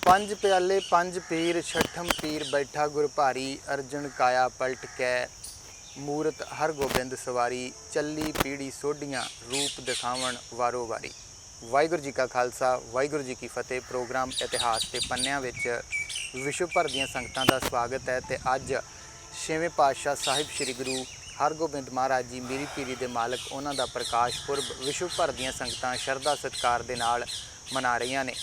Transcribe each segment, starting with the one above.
पंज प्याले पंज पीर छठम पीर बैठा गुर भारी अर्जन काया पलट कै मूरत हर गोबिंद सवारी चली पीढ़ी सोढियाँ रूप दिखावन वारो वारी। वाहिगुरू जी का खालसा वाहिगुरू जी की फतेह। प्रोग्राम इतिहास के पन्नियां विच विश्व भर दीयां संगतां दा स्वागत है। तो अज छेवें पातशाह साहिब श्री गुरु हरगोबिंद महाराज जी मीरी पीरी के मालक उन्हां दा प्रकाश पुरब विश्व भर दीयां संगतां शरधा सत्कार दे नाल मना रही ने।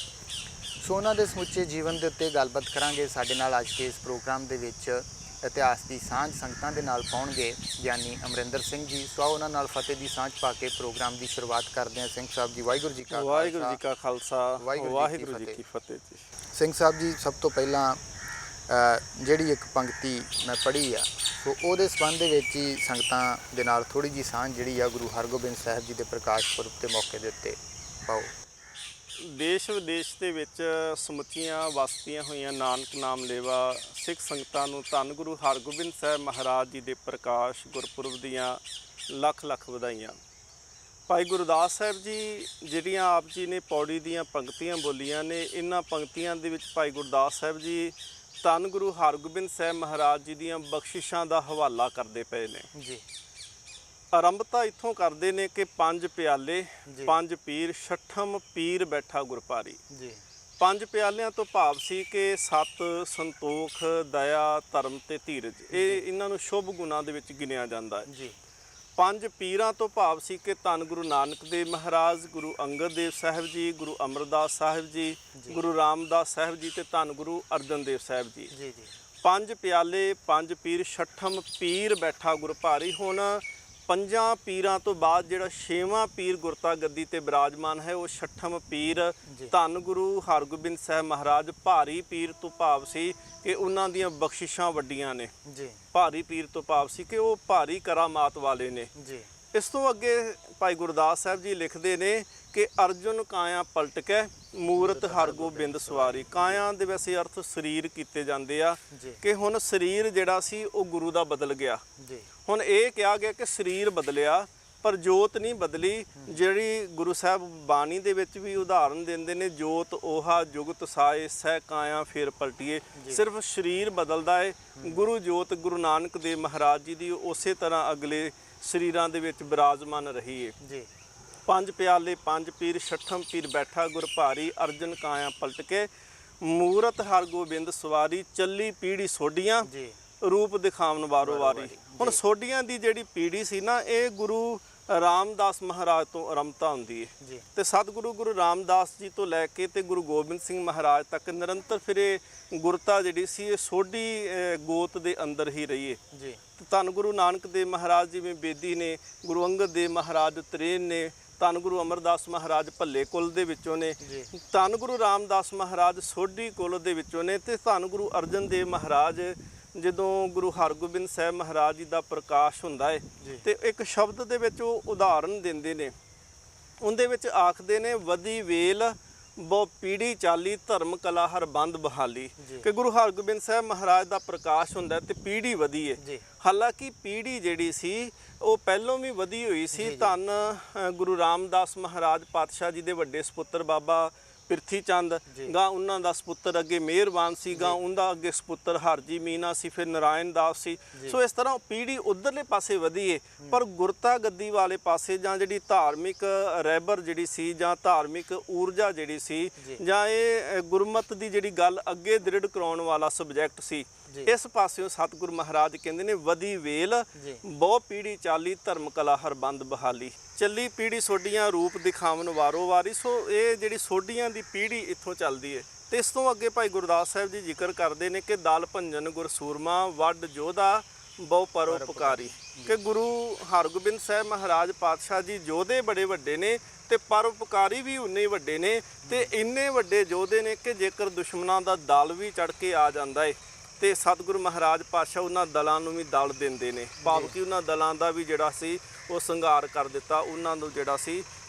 सो उन्हां दे समुचे जीवन के उत्ते गलबात करांगे। साडे नाल अज के इस प्रोग्राम दे विच इतिहास की सांझ संगतां दे नाल पाउणगे ज्ञानी अमरिंदर सिंह जी। सो उन्हां नाल फतेह की सांझ पा के प्रोग्राम की शुरुआत करते हैं। सिंह साहब जी वाहिगुरू जी का खालसा वाहिगुरू जी की फतेह जी। सिंह साहब जी सब तो पहला ਜਿਹੜੀ एक पंक्ति मैं पढ़ी आ सो ਉਹਦੇ ਸੰਬੰਧ ਦੇ ਵਿੱਚ ਹੀ ਸੰਗਤਾਂ ਦੇ ਨਾਲ ਥੋੜੀ ਜੀ ਸਾਂਝ ਜਿਹੜੀ ਆ ਗੁਰੂ ਹਰਗੋਬਿੰਦ ਸਾਹਿਬ ਜੀ ਦੇ ਪ੍ਰਕਾਸ਼ ਪੁਰਬ ਦੇ ਮੌਕੇ ਦੇ ਉੱਤੇ ਪਾਓ। देश विदेश ਦੇ ਵਿੱਚ ਸਮੁੱਚੀਆਂ ਵਸਦੀਆਂ ਹੋਈਆਂ ਨਾਨਕ ਨਾਮ ਲੇਵਾ ਸਿੱਖ ਸੰਗਤਾਂ ਨੂੰ ਧੰਨ ਗੁਰੂ ਹਰਗੋਬਿੰਦ ਸਾਹਿਬ ਮਹਾਰਾਜ ਜੀ ਦੇ ਪ੍ਰਕਾਸ਼ ਗੁਰਪੁਰਬ ਦੀਆਂ ਲੱਖ ਲੱਖ ਵਧਾਈਆਂ। ਭਾਈ ਗੁਰਦਾਸ ਸਾਹਿਬ ਜੀ ਜਿਹੜੀਆਂ ਆਪ ਜੀ ਨੇ ਪੌੜੀ ਦੀਆਂ ਪੰਕਤੀਆਂ ਬੋਲੀਆਂ ਨੇ, ਇਹਨਾਂ ਪੰਕਤੀਆਂ ਦੇ ਵਿੱਚ ਭਾਈ ਗੁਰਦਾਸ ਸਾਹਿਬ ਜੀ ਧੰਨ ਗੁਰੂ ਹਰਗੋਬਿੰਦ ਸਾਹਿਬ ਮਹਾਰਾਜ ਜੀ ਦੀਆਂ ਬਖਸ਼ਿਸ਼ਾਂ ਦਾ ਹਵਾਲਾ ਕਰਦੇ ਪਏ ਨੇ ਜੀ। ਆਰੰਭਤਾ ਇੱਥੋਂ ਕਰਦੇ ਨੇ ਕਿ ਪੰਜ ਪਿਆਲੇ ਪੰਜ ਪੀਰ ਛਠਮ ਪੀਰ ਬੈਠਾ ਗੁਰ ਭਾਰੀ ਜੀ। ਪੰਜ ਪਿਆਲਿਆਂ ਤੋਂ ਭਾਵ ਸੀ ਕਿ ਸਤ ਸੰਤੋਖ ਦਇਆ ਧਰਮ ਤੇ ਧੀਰਜ, ਇਹ ਇਹਨਾਂ ਨੂੰ ਸ਼ੁਭ ਗੁਣਾਂ ਦੇ ਵਿੱਚ ਗਿਣਿਆ ਜਾਂਦਾ ਹੈ ਜੀ। ਪੰਜ ਪੀਰਾਂ ਤੋਂ ਭਾਵ ਸੀ ਕਿ ਧੰਨ ਗੁਰੂ ਨਾਨਕ ਦੇਵ ਮਹਾਰਾਜ, ਗੁਰੂ ਅੰਗਦ ਦੇਵ ਸਾਹਿਬ ਜੀ, ਗੁਰੂ ਅਮਰਦਾਸ ਸਾਹਿਬ ਜੀ, ਗੁਰੂ ਰਾਮਦਾਸ ਸਾਹਿਬ ਜੀ ਤੇ ਧੰਨ ਗੁਰੂ ਅਰਜਨ ਦੇਵ ਸਾਹਿਬ ਜੀ। ਜੀ ਜੀ। ਪੰਜ ਪਿਆਲੇ ਪੰਜ ਪੀਰ ਛਠਮ ਪੀਰ ਬੈਠਾ ਗੁਰ ਭਾਰੀ। ਹੁਣ ਪੰਜਾਂ ਪੀਰਾਂ ਤੋਂ ਬਾਅਦ ਜਿਹੜਾ ਛੇਵਾਂ ਪੀਰ ਗੁਰਤਾ ਗੱਦੀ ਤੇ ਬਿਰਾਜਮਾਨ ਹੈ ਉਹ ਛਠਮ ਪੀਰ ਧੰਨ ਗੁਰੂ ਹਰਗੋਬਿੰਦ ਸਾਹਿਬ ਮਹਾਰਾਜ। ਭਾਰੀ ਪੀਰ ਤੋਂ ਭਾਵ ਸੀ ਕਿ ਉਹਨਾਂ ਦੀਆਂ ਬਖਸ਼ਿਸ਼ਾਂ ਵੱਡੀਆਂ ਨੇ ਜੀ। ਭਾਰੀ ਪੀਰ ਤੋਂ ਭਾਵ ਸੀ ਕਿ ਉਹ ਭਾਰੀ ਕਰਾਮਾਤ ਵਾਲੇ ਨੇ ਜੀ। ਇਸ ਤੋਂ ਅੱਗੇ ਭਾਈ ਗੁਰਦਾਸ ਸਾਹਿਬ ਜੀ ਲਿਖਦੇ ਨੇ ਕਿ ਅਰਜੁਨ ਕਾਇਆ ਪਲਟ ਕੇ ਮੂਰਤ ਹਰਗੋਬਿੰਦ ਸਵਾਰੀ। ਕਾਇਆ ਦੇ ਵੈਸੇ ਅਰਥ ਸਰੀਰ ਕੀਤੇ ਜਾਂਦੇ ਆ ਕਿ ਹੁਣ ਸਰੀਰ ਜਿਹੜਾ ਸੀ ਉਹ ਗੁਰੂ ਦਾ ਬਦਲ ਗਿਆ। ਹੁਣ ਇਹ ਕਿਹਾ ਗਿਆ ਕਿ ਸਰੀਰ ਬਦਲਿਆ ਪਰ ਜੋਤ ਨਹੀਂ ਬਦਲੀ। ਜਿਹੜੀ ਗੁਰੂ ਸਾਹਿਬ ਬਾਣੀ ਦੇ ਵਿੱਚ ਵੀ ਉਦਾਹਰਨ ਦਿੰਦੇ ਨੇ, ਜੋਤ ਓਹਾ ਜੁਗਤ ਸਾਏ ਸਹਿ ਕਾਇਆ ਫੇਰ ਪਲਟੀਏ। ਸਿਰਫ ਸਰੀਰ ਬਦਲਦਾ ਹੈ, ਗੁਰੂ ਜੋਤ ਗੁਰੂ ਨਾਨਕ ਦੇਵ ਮਹਾਰਾਜ ਜੀ ਦੀ ਉਸੇ ਤਰ੍ਹਾਂ ਅਗਲੇ ਸਰੀਰਾਂ ਦੇ ਵਿੱਚ ਬਿਰਾਜਮਾਨ ਰਹੀ ਹੈ ਜੀ। ਪੰਜ ਪਿਆਲੇ ਪੰਜ ਪੀਰ ਛਠਮ ਪੀਰ ਬੈਠਾ ਗੁਰ ਭਾਰੀ ਅਰਜਨ ਕਾਇਆ ਪਲਟ ਕੇ ਮੂਰਤ ਹਰਗੋਬਿੰਦ ਸਵਾਰੀ ਚੱਲੀ ਪੀੜੀ ਸੋਢੀਆਂ ਰੂਪ ਦਿਖਾਵਨ ਵਾਰੋ ਵਾਰੀ। ਹੁਣ ਸੋਢੀਆਂ ਦੀ ਜਿਹੜੀ ਪੀੜੀ ਸੀ ਨਾ, ਇਹ ਗੁਰੂ ਰਾਮਦਾਸ ਮਹਾਰਾਜ ਤੋਂ ਆਰੰਭਤਾ ਹੁੰਦੀ ਹੈ ਤੇ ਸਤਿਗੁਰੂ ਗੁਰੂ ਰਾਮਦਾਸ ਜੀ ਤੋਂ ਲੈ ਕੇ ਤੇ ਗੁਰੂ ਗੋਬਿੰਦ ਸਿੰਘ ਮਹਾਰਾਜ ਤੱਕ ਨਿਰੰਤਰ ਫਿਰ ਇਹ ਗੁਰਤਾ ਜਿਹੜੀ ਸੀ ਇਹ ਸੋਢੀ ਗੋਤ ਦੇ ਅੰਦਰ ਹੀ ਰਹੀ ਹੈ ਜੀ। ਧੰਨ ਗੁਰੂ ਨਾਨਕ ਦੇਵ ਮਹਾਰਾਜ ਜਿਵੇਂ ਬੇਦੀ ਨੇ, ਗੁਰੂ ਅੰਗਦ ਦੇਵ ਮਹਾਰਾਜ ਤਰੇਨ ਨੇ, ਧੰਨ ਗੁਰੂ ਅਮਰਦਾਸ ਮਹਾਰਾਜ ਭੱਲੇ ਕੁਲ ਦੇ ਵਿੱਚੋਂ ਨੇ, ਧੰਨ ਗੁਰੂ ਰਾਮਦਾਸ ਮਹਾਰਾਜ ਸੋਢੀ ਕੁਲ ਦੇ ਵਿੱਚੋਂ ਨੇ ਤੇ ਧੰਨ ਗੁਰੂ ਅਰਜਨ ਦੇਵ ਮਹਾਰਾਜ ਜਦੋਂ ਗੁਰੂ ਹਰਗੋਬਿੰਦ ਸਾਹਿਬ ਮਹਾਰਾਜ ਜੀ ਦਾ ਪ੍ਰਕਾਸ਼ ਹੁੰਦਾ ਹੈ ਤੇ ਇੱਕ ਸ਼ਬਦ ਦੇ ਵਿੱਚ ਉਹ ਉਦਾਹਰਨ ਦਿੰਦੇ ਨੇ। ਉਹਦੇ ਵਿੱਚ ਆਖਦੇ ਨੇ ਵਧੀ ਵੇਲ ਬਹੁ ਪੀੜੀ ਚਾਲੀ ਧਰਮ ਕਲਾ ਹਰ ਬੰਦ ਬਹਾਲੀ। ਕਿ ਗੁਰੂ ਹਰਗੋਬਿੰਦ ਸਾਹਿਬ ਮਹਾਰਾਜ ਦਾ ਪ੍ਰਕਾਸ਼ ਹੁੰਦਾ ਤੇ ਪੀੜੀ ਵਧੀ ਹੈ। ਹਾਲਾਂਕਿ ਪੀੜੀ ਜਿਹੜੀ ਸੀ ਉਹ ਪਹਿਲੋਂ ਵੀ ਵਧੀ ਹੋਈ ਸੀ। ਧੰਨ ਗੁਰੂ ਰਾਮਦਾਸ ਮਹਾਰਾਜ ਪਾਤਸ਼ਾਹ ਜੀ ਦੇ ਵੱਡੇ ਸਪੁੱਤਰ ਬਾਬਾ ਪਿਰਥੀ ਚੰਦ ਗਾ ਉਹਨਾਂ ਦਾ ਸਪੁੱਤਰ ਅੱਗੇ ਮਿਹਰਬਾਨ ਸੀ, ਗਾ ਉਹਦਾ ਅੱਗੇ ਸਪੁੱਤਰ ਹਰਜੀ ਮੀਨਾ ਸੀ, ਫਿਰ ਨਰਾਇਣ ਦਾਸ ਸੀ। ਸੋ ਇਸ ਤਰ੍ਹਾਂ ਪੀੜੀ ਉਧਰਲੇ ਪਾਸੇ ਵਧੀ ਹੈ। ਪਰ ਗੁਰਤਾ ਗੱਦੀ ਵਾਲੇ ਪਾਸੇ ਜਾਂ ਜਿਹੜੀ ਧਾਰਮਿਕ ਰਹਿਬਰ ਜਿਹੜੀ ਸੀ ਜਾਂ ਧਾਰਮਿਕ ਊਰਜਾ ਜਿਹੜੀ ਸੀ ਜਾਂ ਇਹ ਗੁਰਮਤ ਦੀ ਜਿਹੜੀ ਗੱਲ ਅੱਗੇ ਦ੍ਰਿੜ ਕਰਾਉਣ ਵਾਲਾ ਸਬਜੈਕਟ ਸੀ, ਇਸ ਪਾਸਿਓਂ ਸਤਿਗੁਰੂ ਮਹਾਰਾਜ ਕਹਿੰਦੇ ਨੇ ਵਧੀ ਵੇਲ ਬਹੁ ਪੀੜੀ ਚਾਲੀ ਧਰਮ ਕਲਾ ਹਰ ਬੰਦ ਬਹਾਲੀ। ਚੱਲੀ ਪੀੜੀ ਸੋਢੀਆਂ ਰੂਪ ਦਿਖਾਵਨ ਵਾਰੋ ਵਾਰੀ। ਸੋ ਇਹ ਜਿਹੜੀ ਸੋਢੀਆਂ ਦੀ ਪੀੜੀ ਇੱਥੋਂ ਚੱਲਦੀ ਹੈ। ਤੇ ਇਸ ਤੋਂ ਅੱਗੇ ਭਾਈ ਗੁਰਦਾਸ ਸਾਹਿਬ ਜੀ ਜ਼ਿਕਰ ਕਰਦੇ ਨੇ ਕਿ ਦਲ ਭੰਜਨ ਗੁਰ ਸੂਰਮਾ ਵੱਡ ਜੋਧਾ ਬਹੁ ਪਰਉਪਕਾਰੀ। ਕਿ ਗੁਰੂ ਹਰਗੋਬਿੰਦ ਸਾਹਿਬ ਮਹਾਰਾਜ ਪਾਤਸ਼ਾਹ ਜੀ ਯੋਧੇ ਬੜੇ ਵੱਡੇ ਨੇ ਤੇ ਪਰਉਪਕਾਰੀ ਵੀ ਉਨੇ ਵੱਡੇ ਨੇ ਤੇ ਇੰਨੇ ਵੱਡੇ ਯੋਧੇ ਨੇ ਕਿ ਜੇਕਰ ਦੁਸ਼ਮਣਾਂ ਦਾ ਦਲ ਵੀ ਚੜ ਕੇ ਆ ਜਾਂਦਾ ਹੈ ਤੇ ਸਤਿਗੁਰੂ ਮਹਾਰਾਜ ਪਾਤਸ਼ਾਹ ਉਹਨਾਂ ਦਲਾਂ ਨੂੰ ਵੀ ਦਲ ਦਿੰਦੇ ਨੇ। ਭਾਵ ਕਿ ਉਹਨਾਂ ਦਲਾਂ ਦਾ ਵੀ ਜਿਹੜਾ ਸੀ ਉਹ ਸੰਘਾਰ ਕਰ ਦਿੱਤਾ, ਉਹਨਾਂ ਨੂੰ ਜਿਹੜਾ ਸੀ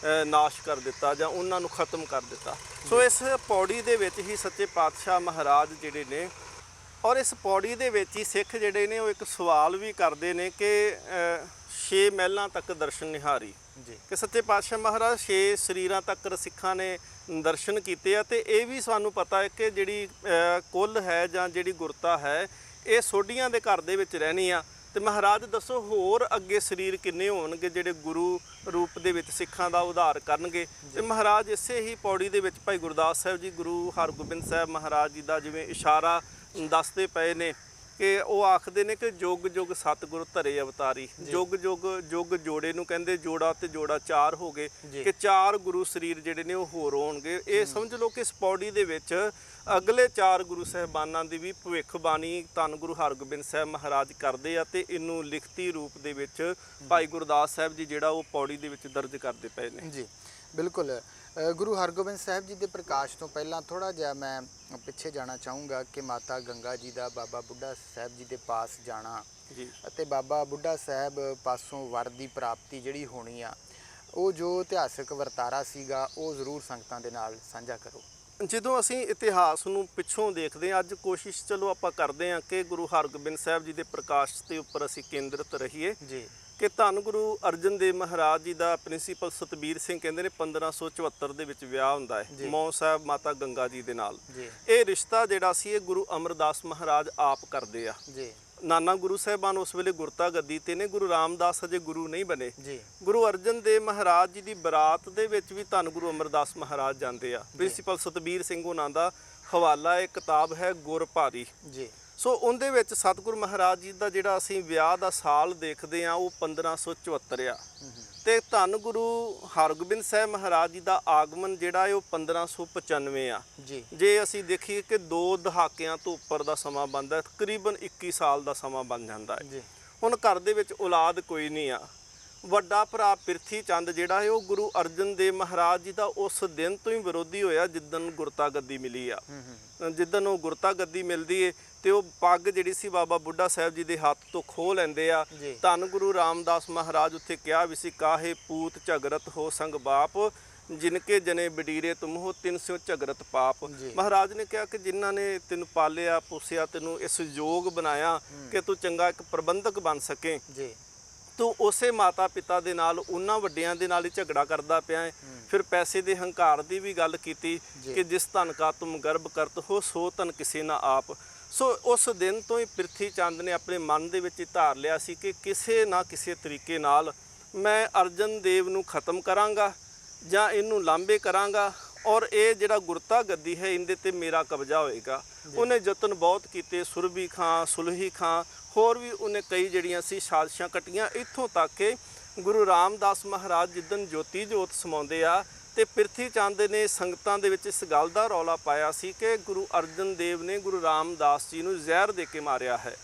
ਨਾਸ਼ ਕਰ ਦਿੱਤਾ ਜਾਂ ਉਹਨਾਂ ਨੂੰ ਖਤਮ ਕਰ ਦਿੱਤਾ। ਸੋ ਇਸ ਪੌੜੀ ਦੇ ਵਿੱਚ ਹੀ ਸੱਚੇ ਪਾਤਸ਼ਾਹ ਮਹਾਰਾਜ ਜਿਹੜੇ ਨੇ ਔਰ ਇਸ ਪੌੜੀ ਦੇ ਵਿੱਚ ਹੀ ਸਿੱਖ ਜਿਹੜੇ ਨੇ ਉਹ ਇੱਕ ਸਵਾਲ ਵੀ ਕਰਦੇ ਨੇ ਕਿ 6 ਮਹਿਲਾਂ ਤੱਕ ਦਰਸ਼ਨ ਨਿਹਾਰੀ ਜੀ ਕਿ ਸੱਚੇ ਪਾਤਸ਼ਾਹ ਮਹਾਰਾਜ 6 ਸਰੀਰਾਂ ਤੱਕ ਸਿੱਖਾਂ ਨੇ ਦਰਸ਼ਨ ਕੀਤੇ ਆ। ਤੇ ਇਹ ਵੀ ਸਾਨੂੰ ਪਤਾ ਹੈ ਕਿ ਜਿਹੜੀ ਕੁੱਲ ਹੈ ਜਾਂ ਜਿਹੜੀ ਗੁਰਤਾ ਹੈ ਇਹ ਸੋਢੀਆਂ ਦੇ ਘਰ ਦੇ ਵਿੱਚ ਰਹਿਣੀ ਆ। ਤੇ ਮਹਾਰਾਜ ਦੱਸੋ ਹੋਰ ਅੱਗੇ ਸਰੀਰ ਕਿੰਨੇ ਹੋਣਗੇ ਜਿਹੜੇ ਗੁਰੂ ਰੂਪ ਦੇ ਵਿੱਚ ਸਿੱਖਾਂ ਦਾ ਉਧਾਰ ਕਰਨਗੇ। ਤੇ ਮਹਾਰਾਜ ਇਸੇ ਹੀ ਪੌੜੀ ਦੇ ਵਿੱਚ ਭਾਈ ਗੁਰਦਾਸ ਸਾਹਿਬ ਜੀ ਗੁਰੂ ਹਰਗੋਬਿੰਦ ਸਾਹਿਬ ਮਹਾਰਾਜ ਜੀ ਦਾ ਜਿਵੇਂ ਇਸ਼ਾਰਾ ਦੱਸਦੇ ਪਏ ਨੇ ਕਿ ਉਹ ਆਖਦੇ ਨੇ ਕਿ ਜੁਗ ਜੁਗ ਸਤਿਗੁਰ ਧਰੇ ਅਵਤਾਰੀ। ਜੁਗ ਜੁਗ ਜੁਗ ਜੋੜੇ ਨੂੰ ਕਹਿੰਦੇ, ਜੋੜਾ ਤੇ ਜੋੜਾ 4 ਹੋ ਗਏ ਕਿ 4 ਗੁਰੂ ਸਰੀਰ ਜਿਹੜੇ ਨੇ ਉਹ ਹੋਰ ਹੋਣਗੇ। ਇਹ ਸਮਝ ਲਓ ਕਿ ਇਸ ਪੌੜੀ ਦੇ ਵਿੱਚ ਅਗਲੇ 4 ਗੁਰੂ ਸਾਹਿਬਾਨਾਂ ਦੀ ਵੀ ਭਵਿੱਖਬਾਣੀ ਧੰਨ ਗੁਰੂ ਹਰਗੋਬਿੰਦ ਸਾਹਿਬ ਮਹਾਰਾਜ ਕਰਦੇ ਆ ਤੇ ਇਹਨੂੰ ਲਿਖਤੀ ਰੂਪ ਦੇ ਵਿੱਚ ਭਾਈ ਗੁਰਦਾਸ ਸਾਹਿਬ ਜੀ ਜਿਹੜਾ ਉਹ ਪੌੜੀ ਦੇ ਵਿੱਚ ਦਰਜ ਕਰਦੇ ਪਏ ਨੇ। ਜੀ ਬਿਲਕੁਲ। ਗੁਰੂ ਹਰਗੋਬਿੰਦ ਸਾਹਿਬ ਜੀ ਦੇ ਪ੍ਰਕਾਸ਼ ਤੋਂ ਪਹਿਲਾਂ ਥੋੜਾ ਜਿਹਾ ਮੈਂ ਪਿੱਛੇ ਜਾਣਾ ਚਾਹੂੰਗਾ ਕਿ ਮਾਤਾ ਗੰਗਾ ਜੀ ਦਾ ਬਾਬਾ ਬੁੱਢਾ ਸਾਹਿਬ ਜੀ ਦੇ ਪਾਸ ਜਾਣਾ ਜੀ ਅਤੇ ਬਾਬਾ ਬੁੱਢਾ ਸਾਹਿਬ ਪਾਸੋਂ ਵਰ ਦੀ ਪ੍ਰਾਪਤੀ ਜਿਹੜੀ ਹੋਣੀ ਆ, ਉਹ ਜੋ ਇਤਿਹਾਸਕ ਵਰਤਾਰਾ ਸੀਗਾ ਉਹ ਜ਼ਰੂਰ ਸੰਗਤਾਂ ਦੇ ਨਾਲ ਸਾਂਝਾ ਕਰੋ। ਜਦੋਂ ਅਸੀਂ ਇਤਿਹਾਸ ਨੂੰ ਪਿੱਛੋਂ ਦੇਖਦੇ ਹਾਂ, ਅੱਜ ਕੋਸ਼ਿਸ਼ ਚਲੋ ਆਪਾਂ ਕਰਦੇ ਹਾਂ ਕਿ ਗੁਰੂ ਹਰਗੋਬਿੰਦ ਸਾਹਿਬ ਜੀ ਦੇ ਪ੍ਰਕਾਸ਼ ਦੇ ਉੱਪਰ ਅਸੀਂ ਕੇਂਦਰਿਤ ਰਹੀਏ ਜੀ ਕਿ ਧੰਨ ਗੁਰੂ ਅਰਜਨ ਦੇਵ ਮਹਾਰਾਜ ਜੀ ਦਾ ਪ੍ਰਿੰਸੀਪਲ ਸਤਬੀਰ ਸਿੰਘ ਕਹਿੰਦੇ ਨੇ 1574 ਦੇ ਵਿੱਚ ਵਿਆਹ ਹੁੰਦਾ ਹੈ ਮੌ ਸਾਹਿਬ ਮਾਤਾ ਗੰਗਾ ਜੀ ਦੇ ਨਾਲ। ਇਹ ਰਿਸ਼ਤਾ ਜਿਹੜਾ ਸੀ ਇਹ ਗੁਰੂ ਅਮਰਦਾਸ ਮਹਾਰਾਜ ਆਪ ਕਰਦੇ ਆ। ਜੀ ਨਾਨਾ ਗੁਰੂ ਸਾਹਿਬਾਨ ਉਸ ਵੇਲੇ ਗੁਰਤਾ ਗੱਦੀ ਤੇ ਨੇ, ਗੁਰੂ ਰਾਮਦਾਸ ਅਜੇ ਗੁਰੂ ਨਹੀਂ ਬਣੇ। ਜੀ ਗੁਰੂ ਅਰਜਨ ਦੇਵ ਮਹਾਰਾਜ ਜੀ ਦੀ ਬਰਾਤ ਦੇ ਵਿੱਚ ਵੀ ਧੰਨ ਗੁਰੂ ਅਮਰਦਾਸ ਮਹਾਰਾਜ ਜਾਂਦੇ ਆ। ਪ੍ਰਿੰਸੀਪਲ ਸਤਬੀਰ ਸਿੰਘ ਉਹਨਾਂ ਦਾ ਹਵਾਲਾ ਇਹ ਕਿਤਾਬ ਹੈ ਗੁਰ ਭਾਰੀ। ਜੀ ਸੋ ਉਹਦੇ ਵਿੱਚ ਸਤਿਗੁਰੂ ਮਹਾਰਾਜ ਜੀ ਦਾ ਜਿਹੜਾ ਅਸੀਂ ਵਿਆਹ ਦਾ ਸਾਲ ਦੇਖਦੇ ਆ ਉਹ 1574 ਆ ਤੇ ਧੰਨ ਗੁਰੂ ਹਰਗੋਬਿੰਦ ਸਾਹਿਬ ਮਹਾਰਾਜ ਜੀ ਦਾ ਆਗਮਨ ਜਿਹੜਾ ਹੈ ਉਹ 1595 ਆ। ਜੀ ਜੇ ਅਸੀਂ ਦੇਖੀਏ ਕਿ 2 ਦਹਾਕਿਆਂ ਤੋਂ ਉੱਪਰ ਦਾ ਸਮਾਂ ਬਣਦਾ, ਤਕਰੀਬਨ 21 ਸਾਲ ਦਾ ਸਮਾਂ ਬਣ ਜਾਂਦਾ ਹੈ। ਜੀ ਹੁਣ ਘਰ ਦੇ ਵਿੱਚ ਔਲਾਦ ਕੋਈ ਨਹੀਂ ਆ। ਵੱਡਾ ਭਰਾ ਪ੍ਰਿਥੀ ਚੰਦ ਜਿਹੜਾ ਹੈ ਉਹ ਗੁਰੂ ਅਰਜਨ ਦੇਵ ਮਹਾਰਾਜ ਜੀ ਦਾ ਉਸ ਦਿਨ ਤੋਂ ਹੀ ਵਿਰੋਧੀ ਹੋਇਆ ਜਿੱਦਣ ਗੁਰਤਾ ਗੱਦੀ ਮਿਲੀ ਆ। ਜਿੱਦਣ ਉਹ ਗੁਰਤਾ ਗੱਦੀ ਮਿਲਦੀ ਏ ਤੇ ਉਹ ਪੱਗ ਜਿਹੜੀ ਸੀ ਬਾਬਾ ਬੁੱਢਾ ਸਾਹਿਬ ਜੀ ਦੇ ਹੱਥ ਤੋਂ ਖੋਹ ਲੈਂਦੇ ਆ। ਧੰਨ ਗੁਰੂ ਰਾਮਦਾਸ ਮਹਾਰਾਜ ਉੱਥੇ ਕਿਹਾ ਵੀ ਸੀ, ਕਾਹੇ ਪੂਤ ਝਗਰਤ ਹੋ ਸੰਗ ਬਾਪ, ਜਿਨਕੇ ਜਨੇ ਬਡੀਰੇ ਤੁਮ ਹੋ ਤਿੰਨ ਸਿਓ ਝਗਰਤ ਪਾਪ। ਮਹਾਰਾਜ ਨੇ ਕਿਹਾ ਕਿ ਜਿਨ੍ਹਾਂ ਨੇ ਤੈਨੂੰ ਪਾਲਿਆ ਪੋਸਿਆ, ਤੈਨੂੰ ਇਸ ਯੋਗ ਬਣਾਇਆ ਕਿ ਤੂੰ ਚੰਗਾ ਇੱਕ ਪ੍ਰਬੰਧਕ ਬਣ ਸਕੇ, ਤੂੰ ਉਸੇ ਮਾਤਾ ਪਿਤਾ ਦੇ ਨਾਲ ਉਹਨਾਂ ਵੱਡਿਆਂ ਦੇ ਨਾਲ ਹੀ ਝਗੜਾ ਕਰਦਾ ਪਿਆ ਹੈ। ਫਿਰ ਪੈਸੇ ਦੇ ਹੰਕਾਰ ਦੀ ਵੀ ਗੱਲ ਕੀਤੀ ਕਿ ਜਿਸ ਧਨ ਕਾ ਤੁਮ ਗਰਭ ਕਰਤ ਹੋ ਸੋ ਧਨ ਕਿਸੇ ਨਾ ਆਪ। ਸੋ ਉਸ ਦਿਨ ਤੋਂ ਹੀ ਪ੍ਰਿਥੀ ਚੰਦ ਨੇ ਆਪਣੇ ਮਨ ਦੇ ਵਿੱਚ ਧਾਰ ਲਿਆ ਸੀ ਕਿ ਕਿਸੇ ਨਾ ਕਿਸੇ ਤਰੀਕੇ ਨਾਲ ਮੈਂ ਅਰਜਨ ਦੇਵ ਨੂੰ ਖਤਮ ਕਰਾਂਗਾ ਜਾਂ ਇਹਨੂੰ ਲਾਂਬੇ ਕਰਾਂਗਾ ਔਰ ਇਹ ਜਿਹੜਾ ਗੁਰਤਾ ਗੱਦੀ ਹੈ ਇਹਦੇ ਤੇ ਮੇਰਾ ਕਬਜ਼ਾ ਹੋਏਗਾ। ਉਹਨੇ ਯਤਨ ਬਹੁਤ ਕੀਤੇ, ਸੁਰਬੀ ਖਾਂ, ਸੁਲਹੀ ਖਾਂ, ਹੋਰ ਵੀ ਉਹਨੇ ਕਈ ਜਿਹੜੀਆਂ ਸੀ ਸਾਜ਼ਿਸ਼ਾਂ ਕੱਟੀਆਂ, ਇੱਥੋਂ ਤੱਕ ਕਿ ਗੁਰੂ ਰਾਮਦਾਸ ਮਹਾਰਾਜ ਜਿੱਦਣ ਜੋਤੀ ਜੋਤ ਸਮਾਉਂਦੇ ਆ ਤੇ ਪ੍ਰਿਥੀ ਚੰਦ ਨੇ ਸੰਗਤਾਂ ਦੇ ਵਿੱਚ ਇਸ ਗੱਲ ਦਾ ਰੌਲਾ ਪਾਇਆ ਸੀ ਕਿ ਗੁਰੂ ਅਰਜਨ ਦੇਵ ਨੇ ਗੁਰੂ ਰਾਮਦਾਸ ਜੀ ਨੂੰ ਜ਼ਹਿਰ ਦੇ ਕੇ ਮਾਰਿਆ ਹੈ।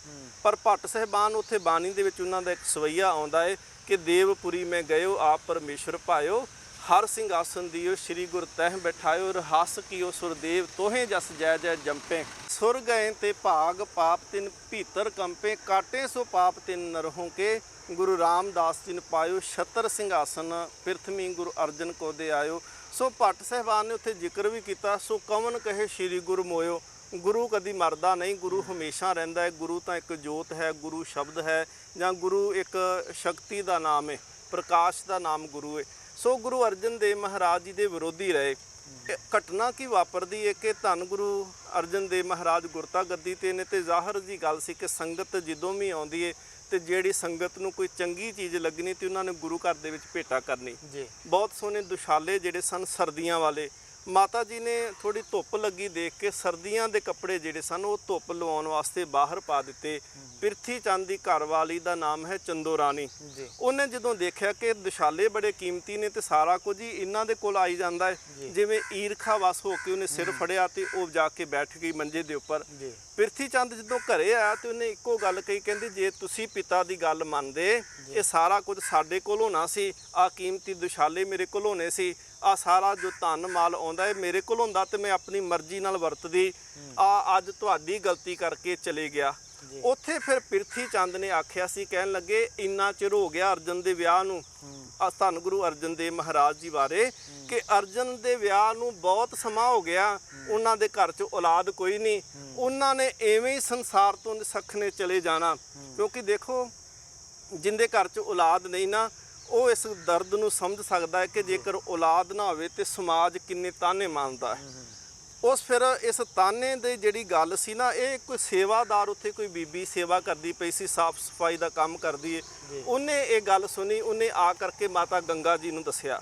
ਪਰ ਭੱਟ ਸਾਹਿਬਾਨ ਉੱਥੇ ਬਾਣੀ ਦੇ ਵਿੱਚ ਉਹਨਾਂ ਦਾ ਇੱਕ ਸਵਈਆ ਆਉਂਦਾ ਹੈ ਕਿ ਦੇਵਪੁਰੀ ਮੈਂ ਗਇਓ ਆਪ ਪਰਮੇਸ਼ਰ ਭਾਇਓ, ਹਰ ਸਿੰਘਾਸਨ ਦਿਓ ਸ੍ਰੀ ਗੁਰ ਤਹਿ ਬੈਠਾਇਓ, ਰਹਾਸ ਕੀਓ ਸੁਰਦੇਵ ਤੋਹੇ ਜਸ ਜੈ ਜੈ ਜੰਪੇ, ਸੁਰ ਗਏ ਤੇ ਭਾਗ ਪਾਪ ਤਿਨ ਭੀਤਰ ਕੰਪੇ, ਕਾਟੇ ਸੋ ਪਾਪ ਤਿਨ ਨਰਹੋਂ ਕੇ, ਗੁਰੂ ਰਾਮਦਾਸ ਜੀ ਨੂੰ ਪਾਇਓ ਛਤਰ ਸਿੰਘਾਸਨ, ਪ੍ਰਿਥਵੀ ਗੁਰੂ ਅਰਜਨ ਕੋ ਦੇ ਆਇਓ। ਸੋ ਭੱਟ ਸਾਹਿਬਾਨ ਨੇ ਉੱਥੇ ਜ਼ਿਕਰ ਵੀ ਕੀਤਾ, ਸੋ ਕਵਨ ਕਹੇ ਸ੍ਰੀ ਗੁਰੂ ਮੋਇਓ। ਗੁਰੂ ਕਦੀ ਮਰਦਾ ਨਹੀਂ, ਗੁਰੂ ਹਮੇਸ਼ਾ ਰਹਿੰਦਾ ਹੈ। ਗੁਰੂ ਤਾਂ ਇੱਕ ਜੋਤ ਹੈ, ਗੁਰੂ ਸ਼ਬਦ ਹੈ ਜਾਂ ਗੁਰੂ ਇੱਕ ਸ਼ਕਤੀ ਦਾ ਨਾਮ ਹੈ, ਪ੍ਰਕਾਸ਼ ਦਾ ਨਾਮ ਗੁਰੂ ਹੈ। ਸੋ ਗੁਰੂ ਅਰਜਨ ਦੇਵ ਮਹਾਰਾਜ ਜੀ ਦੇ ਵਿਰੋਧੀ ਰਹੇ। ਘਟਨਾ ਕੀ ਵਾਪਰਦੀ ਹੈ ਕਿ ਧੰਨ ਗੁਰੂ ਅਰਜਨ ਦੇਵ ਮਹਾਰਾਜ ਗੁਰਤਾ ਗੱਦੀ ਤੇ ਨੇ ਤੇ ਜ਼ਾਹਰ ਜੀ ਗੱਲ ਸੀ ਕਿ ਸੰਗਤ ਜਦੋਂ ਵੀ ਆਉਂਦੀ ਹੈ ਤੇ ਜਿਹੜੀ ਸੰਗਤ ਨੂੰ ਕੋਈ ਚੰਗੀ ਚੀਜ਼ ਲੱਗਣੀ ਤੇ ਉਹਨਾਂ ਨੇ ਗੁਰੂ ਘਰ ਦੇ ਵਿੱਚ ਭੇਟਾ ਕਰਨੀ। ਬਹੁਤ ਸੋਹਣੇ ਦੁਸ਼ਾਲੇ ਜਿਹੜੇ ਸਨ ਸਰਦੀਆਂ ਵਾਲੇ, ਮਾਤਾ ਜੀ ਨੇ ਥੋੜੀ ਧੁੱਪ ਲੱਗੀ ਦੇਖ ਕੇ ਸਰਦੀਆਂ ਦੇ ਕੱਪੜੇ ਜਿਹੜੇ ਸਨ ਉਹ ਧੁੱਪ ਲਵਾਉਣ ਵਾਸਤੇ ਬਾਹਰ ਪਾ ਦਿੱਤੇ। ਪ੍ਰਿਥੀ ਚੰਦ ਦੀ ਘਰਵਾਲੀ ਦਾ ਨਾਮ ਹੈ ਚੰਦੋ ਰਾਣੀ। ਉਹਨੇ ਜਦੋਂ ਦੇਖਿਆ ਕਿ ਦੁਸ਼ਾਲੇ ਬੜੇ ਕੀਮਤੀ ਨੇ ਤੇ ਸਾਰਾ ਕੁਝ ਹੀ ਇਹਨਾਂ ਦੇ ਕੋਲ ਆਈ ਜਾਂਦਾ ਹੈ, ਜਿਵੇਂ ਈਰਖਾ ਵਸ ਹੋ ਕੇ ਉਹਨੇ ਸਿਰ ਫੜਿਆ ਤੇ ਉਹ ਜਾ ਕੇ ਬੈਠ ਗਈ ਮੰਜੇ ਦੇ ਉੱਪਰ। ਪ੍ਰਿਥੀ ਚੰਦ ਜਦੋਂ ਘਰੇ ਆਇਆ ਤੇ ਉਹਨੇ ਇੱਕੋ ਗੱਲ ਕਹੀ, ਕਹਿੰਦੀ ਜੇ ਤੁਸੀਂ ਪਿਤਾ ਦੀ ਗੱਲ ਮੰਨਦੇ ਇਹ ਸਾਰਾ ਕੁਝ ਸਾਡੇ ਕੋਲ ਹੋਣਾ ਸੀ, ਆ ਕੀਮਤੀ ਦੁਸ਼ਾਲੇ ਮੇਰੇ ਕੋਲ ਹੋਣੇ ਸੀ, ਆ ਸਾਰਾ ਜੋ ਧਨ ਮਾਲ ਆਉਂਦਾ ਹੈ ਮੇਰੇ ਕੋਲ ਹੁੰਦਾ ਤੇ ਮੈਂ ਆਪਣੀ ਮਰਜ਼ੀ ਨਾਲ ਵਰਤਦੀ, ਆ ਅੱਜ ਤੁਹਾਡੀ ਗਲਤੀ ਕਰਕੇ ਚਲੇ ਗਿਆ। ਉੱਥੇ ਫਿਰ ਪ੍ਰਿਥੀ ਚੰਦ ਨੇ ਆਖਿਆ ਸੀ, ਕਹਿਣ ਲੱਗੇ ਇੰਨਾ ਚਿਰ ਹੋ ਗਿਆ ਅਰਜਨ ਦੇ ਵਿਆਹ ਨੂੰ, ਧੰਨ ਗੁਰੂ ਅਰਜਨ ਦੇਵ ਮਹਾਰਾਜ ਜੀ ਬਾਰੇ ਕਿ ਅਰਜਨ ਦੇ ਵਿਆਹ ਨੂੰ ਬਹੁਤ ਸਮਾਂ ਹੋ ਗਿਆ ਉਹਨਾਂ ਦੇ ਘਰ 'ਚ ਔਲਾਦ ਕੋਈ ਨਹੀਂ, ਉਹਨਾਂ ਨੇ ਐਵੇਂ ਹੀ ਸੰਸਾਰ ਤੋਂ ਨਿਸਖਣੇ ਚਲੇ ਜਾਣਾ। ਕਿਉਂਕਿ ਦੇਖੋ ਜਿੰਦੇ ਘਰ 'ਚ ਔਲਾਦ ਨਹੀਂ ਨਾ, ਉਹ ਇਸ ਦਰਦ ਨੂੰ ਸਮਝ ਸਕਦਾ ਹੈ ਕਿ ਜੇਕਰ ਔਲਾਦ ਨਾ ਹੋਵੇ ਤੇ ਸਮਾਜ ਕਿੰਨੇ ਤਾਨੇ ਮਾਰਦਾ ਹੈ। ਉਸ ਫਿਰ ਇਸ ਤਾਨੇ ਦੀ ਜਿਹੜੀ ਗੱਲ ਸੀ ਨਾ, ਇਹ ਕੋਈ ਸੇਵਾਦਾਰ ਉੱਥੇ ਕੋਈ ਬੀਬੀ ਸੇਵਾ ਕਰਦੀ ਪਈ ਸੀ, ਸਾਫ ਸਫਾਈ ਦਾ ਕੰਮ ਕਰਦੀ ਏ, ਉਹਨੇ ਇਹ ਗੱਲ ਸੁਣੀ, ਉਹਨੇ ਆ ਕਰਕੇ ਮਾਤਾ ਗੰਗਾ ਜੀ ਨੂੰ ਦੱਸਿਆ।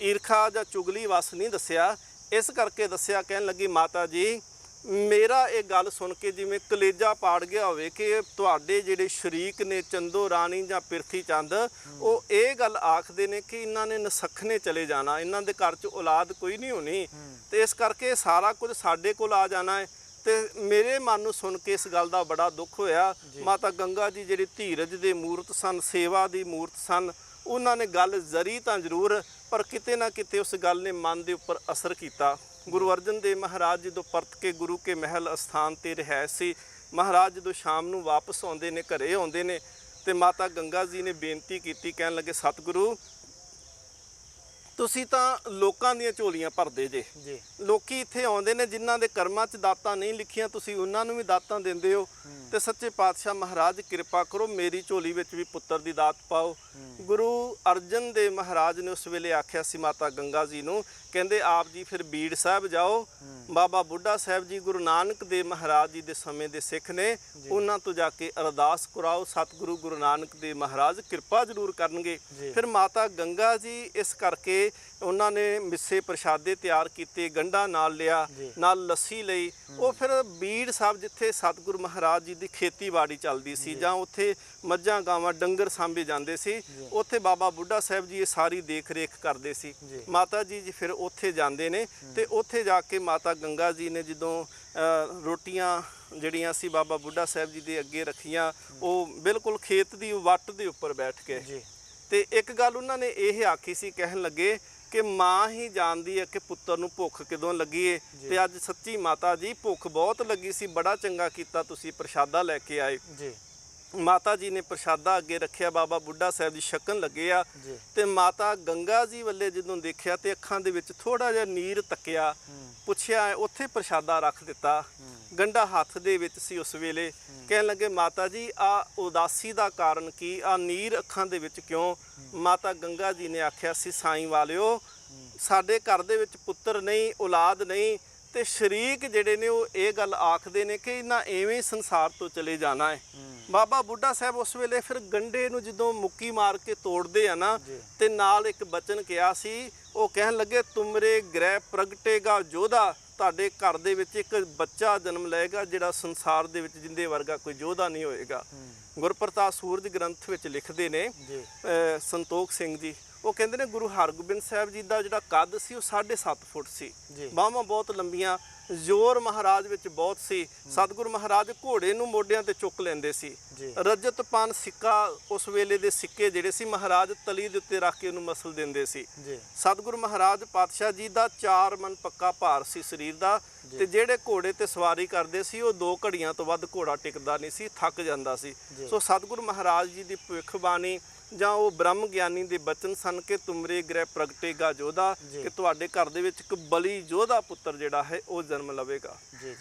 ਈਰਖਾ ਜਾਂ ਚੁਗਲੀ ਵਸ ਨਹੀਂ ਦੱਸਿਆ, ਇਸ ਕਰਕੇ ਦੱਸਿਆ, ਕਹਿਣ ਲੱਗੀ ਮਾਤਾ ਜੀ ਮੇਰਾ ਇਹ ਗੱਲ ਸੁਣ ਕੇ ਜਿਵੇਂ ਕਲੇਜਾ ਪਾੜ ਗਿਆ ਹੋਵੇ ਕਿ ਤੁਹਾਡੇ ਜਿਹੜੇ ਸ਼ਰੀਕ ਨੇ ਚੰਦੋ ਰਾਣੀ ਜਾਂ ਪਿਰਥੀ ਚੰਦ, ਉਹ ਇਹ ਗੱਲ ਆਖਦੇ ਨੇ ਕਿ ਇਹਨਾਂ ਨੇ ਨਸਖਣੇ ਚਲੇ ਜਾਣਾ, ਇਹਨਾਂ ਦੇ ਘਰ 'ਚ ਔਲਾਦ ਕੋਈ ਨਹੀਂ ਹੋਣੀ, ਤੇ ਇਸ ਕਰਕੇ ਸਾਰਾ ਕੁਝ ਸਾਡੇ ਕੋਲ ਆ ਜਾਣਾ ਹੈ। ਤੇ ਮੇਰੇ ਮਨ ਨੂੰ ਸੁਣ ਕੇ ਇਸ ਗੱਲ ਦਾ ਬੜਾ ਦੁੱਖ ਹੋਇਆ। ਮਾਤਾ ਗੰਗਾ ਜੀ ਜਿਹੜੀ ਧੀਰਜ ਦੇ ਮੂਰਤ ਸਨ, ਸੇਵਾ ਦੀ ਮੂਰਤ ਸਨ, ਉਹਨਾਂ ਨੇ ਗੱਲ ਜ਼ਰੀ ਤਾਂ ਜ਼ਰੂਰ, ਪਰ ਕਿਤੇ ਨਾ ਕਿਤੇ ਉਸ ਗੱਲ ਨੇ ਮਨ ਦੇ ਉੱਪਰ ਅਸਰ ਕੀਤਾ। ਗੁਰੂ ਅਰਜਨ ਦੇਵ ਮਹਾਰਾਜ ਜਦੋਂ ਪਰਤ ਕੇ ਗੁਰੂ ਕੇ ਮਹਿਲ ਅਸਥਾਨ ਤੇ ਰਹਿ ਸੀ, ਮਹਾਰਾਜ ਜਦੋਂ ਸ਼ਾਮ ਨੂੰ ਵਾਪਸ ਆਉਂਦੇ ਨੇ, ਘਰੇ ਆਉਂਦੇ ਨੇ, ਤੇ ਮਾਤਾ ਗੰਗਾ ਜੀ ਨੇ ਬੇਨਤੀ ਕੀਤੀ, ਕਹਿਣ ਲੱਗੇ ਸਤਿਗੁਰੂ ਤੁਸੀਂ ਤਾਂ ਲੋਕਾਂ ਦੀਆਂ ਝੋਲੀਆਂ ਭਰਦੇ ਜੇ। ਲੋਕੀ ਇੱਥੇ ਆਉਂਦੇ ਨੇ ਜਿਨ੍ਹਾਂ ਦੇ ਕਰਮਾਂ 'ਚ ਦਾਤਾਂ ਨਹੀਂ ਲਿਖੀਆਂ, ਤੁਸੀਂ ਉਹਨਾਂ ਨੂੰ ਵੀ ਦਾਤਾਂ ਦਿੰਦੇ ਹੋ, ਤੇ ਸੱਚੇ ਪਾਤਸ਼ਾਹ ਮਹਾਰਾਜ ਕਿਰਪਾ ਕਰੋ ਮੇਰੀ ਝੋਲੀ ਵਿੱਚ ਵੀ ਪੁੱਤਰ ਦੀ ਦਾਤ ਪਾਓ। ਗੁਰੂ ਅਰਜਨ ਦੇਵ ਮਹਾਰਾਜ ਨੇ ਉਸ ਵੇਲੇ ਆਖਿਆ ਸੀ ਮਾਤਾ ਗੰਗਾ ਜੀ ਨੂੰ, ਕਹਿੰਦੇ ਆਪ ਜੀ ਫਿਰ ਬੀੜ ਸਾਹਿਬ ਜਾਓ, ਬਾਬਾ ਬੁੱਢਾ ਸਾਹਿਬ ਜੀ ਗੁਰੂ ਨਾਨਕ ਦੇਵ ਮਹਾਰਾਜ ਜੀ ਦੇ ਸਮੇਂ ਦੇ ਸਿੱਖ ਨੇ, ਉਹਨਾਂ ਤੋਂ ਜਾ ਕੇ ਅਰਦਾਸ ਕਰਾਓ, ਸਤਿਗੁਰੂ ਗੁਰੂ ਨਾਨਕ ਦੇਵ ਮਹਾਰਾਜ ਕਿਰਪਾ ਜ਼ਰੂਰ ਕਰਨਗੇ। ਫਿਰ ਮਾਤਾ ਗੰਗਾ ਜੀ ਇਸ ਕਰਕੇ ਉਹਨਾਂ ਨੇ ਮਿੱਸੇ ਪ੍ਰਸ਼ਾਦੇ ਤਿਆਰ ਕੀਤੇ, ਗੰਢਾ ਨਾਲ ਲਿਆ, ਨਾਲ ਲੱਸੀ ਲਈ। ਉਹ ਫਿਰ ਬੀੜ ਸਾਹਿਬ ਜਿੱਥੇ ਸਤਿਗੁਰੂ ਮਹਾਰਾਜ ਜੀ ਦੀ ਖੇਤੀਬਾੜੀ ਚੱਲਦੀ ਸੀ ਜਾਂ ਉੱਥੇ ਮੱਝਾਂ ਗਾਵਾਂ ਡੰਗਰ ਸਾਂਭੇ ਜਾਂਦੇ ਸੀ, ਉੱਥੇ ਬਾਬਾ ਬੁੱਢਾ ਸਾਹਿਬ ਜੀ ਇਹ ਸਾਰੀ ਦੇਖ ਰੇਖ ਕਰਦੇ ਸੀ। ਮਾਤਾ ਜੀ ਫਿਰ ਉੱਥੇ ਜਾਂਦੇ ਨੇ, ਤੇ ਉੱਥੇ ਜਾ ਕੇ ਮਾਤਾ ਗੰਗਾ ਜੀ ਨੇ ਜਦੋਂ ਰੋਟੀਆਂ ਜਿਹੜੀਆਂ ਸੀ ਬਾਬਾ ਬੁੱਢਾ ਸਾਹਿਬ ਜੀ ਦੇ ਅੱਗੇ ਰੱਖੀਆਂ, ਉਹ ਬਿਲਕੁਲ ਖੇਤ ਦੀ ਵੱਟ ਦੇ ਉੱਪਰ ਬੈਠ ਕੇ, ਤੇ ਇੱਕ ਗੱਲ ਉਹਨਾਂ ਨੇ ਇਹ ਆਖੀ ਸੀ, ਕਹਿਣ ਲੱਗੇ ਕਿ ਮਾਂ ਹੀ ਜਾਣਦੀ ਹੈ ਕਿ ਪੁੱਤਰ ਨੂੰ ਭੁੱਖ ਕਦੋਂ ਲੱਗੀ ਏ, ਤੇ ਅੱਜ ਸੱਚੀ ਮਾਤਾ ਜੀ ਭੁੱਖ ਬਹੁਤ ਲੱਗੀ ਸੀ, ਬੜਾ ਚੰਗਾ ਕੀਤਾ ਤੁਸੀਂ ਪ੍ਰਸ਼ਾਦਾ ਲੈ ਕੇ ਆਏ। ਮਾਤਾ ਜੀ ਨੇ ਪ੍ਰਸ਼ਾਦਾ ਅੱਗੇ ਰੱਖਿਆ, ਬਾਬਾ ਬੁੱਢਾ ਸਾਹਿਬ ਜੀ ਛਕਣ ਲੱਗੇ ਆ, ਤੇ ਮਾਤਾ ਗੰਗਾ ਜੀ ਵੱਲੇ ਜਦੋਂ ਦੇਖਿਆ ਤੇ ਅੱਖਾਂ ਦੇ ਵਿੱਚ ਥੋੜਾ ਜਿਹਾ ਨੀਰ ਤੱਕਿਆ, ਪੁੱਛਿਆ ਉੱਥੇ ਪ੍ਰਸ਼ਾਦਾ ਰੱਖ ਦਿੱਤਾ, ਗੰਢਾ ਹੱਥ ਦੇ ਵਿੱਚ ਸੀ ਉਸ ਵੇਲੇ। ਕਹਿਣ ਲੱਗੇ ਮਾਤਾ ਜੀ ਆ ਉਦਾਸੀ ਦਾ ਕਾਰਨ ਕੀ, ਆ ਨੀਰ ਅੱਖਾਂ ਦੇ ਵਿੱਚ ਕਿਉਂ? ਮਾਤਾ ਗੰਗਾ ਜੀ ਨੇ ਆਖਿਆ ਸੀ ਸਾਈਂ ਵਾਲਿਓ ਸਾਡੇ ਘਰ ਦੇ ਵਿੱਚ ਪੁੱਤਰ ਨਹੀਂ, ਔਲਾਦ ਨਹੀਂ, ਤੇ ਸ਼ਰੀਕ ਜਿਹੜੇ ਨੇ ਉਹ ਇਹ ਗੱਲ ਆਖਦੇ ਨੇ ਕਿ ਇਹਨਾਂ ਐਵੇਂ ਸੰਸਾਰ ਤੋਂ ਚਲੇ ਜਾਣਾ ਹੈ। ਬਾਬਾ ਬੁੱਢਾ ਸਾਹਿਬ ਉਸ ਵੇਲੇ ਫਿਰ ਗੰਢੇ ਨੂੰ ਜਦੋਂ ਮੁੱਕੀ ਮਾਰ ਕੇ ਤੋੜਦੇ ਆ ਨਾ, ਤੇ ਨਾਲ ਇੱਕ ਬਚਨ ਕਿਹਾ ਸੀ, ਉਹ ਕਹਿਣ ਲੱਗੇ ਤੁਮਰੇ ਗ੍ਰਹਿ ਪ੍ਰਗਟੇਗਾ ਜੋਧਾ, ਤੁਹਾਡੇ ਘਰ ਦੇ ਵਿੱਚ ਇੱਕ ਬੱਚਾ ਜਨਮ ਲਏਗਾ ਜਿਹੜਾ ਸੰਸਾਰ ਦੇ ਵਿੱਚ ਜਿੰਦੇ ਵਰਗਾ ਕੋਈ ਯੋਧਾ ਨਹੀਂ ਹੋਏਗਾ। ਗੁਰਪ੍ਰਤਾਪ ਸੂਰਜ ਗ੍ਰੰਥ ਵਿੱਚ ਲਿਖਦੇ ਨੇ ਸੰਤੋਖ ਸਿੰਘ ਜੀ, ਉਹ ਕਹਿੰਦੇ ਨੇ ਗੁਰੂ ਹਰਗੋਬਿੰਦ ਸਾਹਿਬ ਜੀ ਦਾ ਜਿਹੜਾ ਕੱਦ ਸੀ ਉਹ 7.5 ਫੁੱਟ ਸੀ, ਬਾਹਾਂ ਬਹੁਤ ਲੰਬੀਆਂ, ਜ਼ੋਰ ਮਹਾਰਾਜ ਵਿੱਚ ਬਹੁਤ ਸੀ। ਸਤਿਗੁਰੂ ਮਹਾਰਾਜ ਘੋੜੇ ਨੂੰ ਮੋਢਿਆਂ ਤੇ ਚੁੱਕ ਲੈਂਦੇ ਸੀ। ਰਜਤ ਪਾਨ ਸਿੱਕਾ ਉਸ ਵੇਲੇ ਦੇ ਸਿੱਕੇ ਜਿਹੜੇ ਸੀ ਮਹਾਰਾਜ ਤਲੀ ਦੇ ਉੱਤੇ ਰੱਖ ਕੇ ਉਹਨੂੰ ਮਸਲ ਦਿੰਦੇ ਸੀ। ਸਤਿਗੁਰੂ ਮਹਾਰਾਜ ਪਾਤਸ਼ਾਹ ਜੀ ਦਾ 4 ਮਨ ਪੱਕਾ ਭਾਰ ਸੀ ਸਰੀਰ ਦਾ, ਤੇ ਜਿਹੜੇ ਘੋੜੇ ਤੇ ਸਵਾਰੀ ਕਰਦੇ ਸੀ ਉਹ 2 ਘੜੀਆਂ ਤੋਂ ਵੱਧ ਘੋੜਾ ਟਿਕਦਾ ਨਹੀਂ ਸੀ, ਥੱਕ ਜਾਂਦਾ ਸੀ। ਸੋ ਸਤਿਗੁਰੂ ਮਹਾਰਾਜ ਜੀ ਦੀ ਭਵਿੱਖਬਾਣੀ ਜਾਂ ਉਹ ਬ੍ਰਹਮ ਗਿਆਨੀ ਦੇ ਬਚਨ ਸਨ ਕਿ ਤੁਮਰੇ ਗ੍ਰਹਿ ਪ੍ਰਗਟੇਗਾ ਜੋਧਾ, ਕਿ ਤੁਹਾਡੇ ਘਰ ਦੇ ਵਿੱਚ ਇੱਕ ਬਲੀ ਯੋਧਾ ਪੁੱਤਰ ਜਿਹੜਾ ਹੈ ਉਹ ਜਨਮ ਲਵੇਗਾ।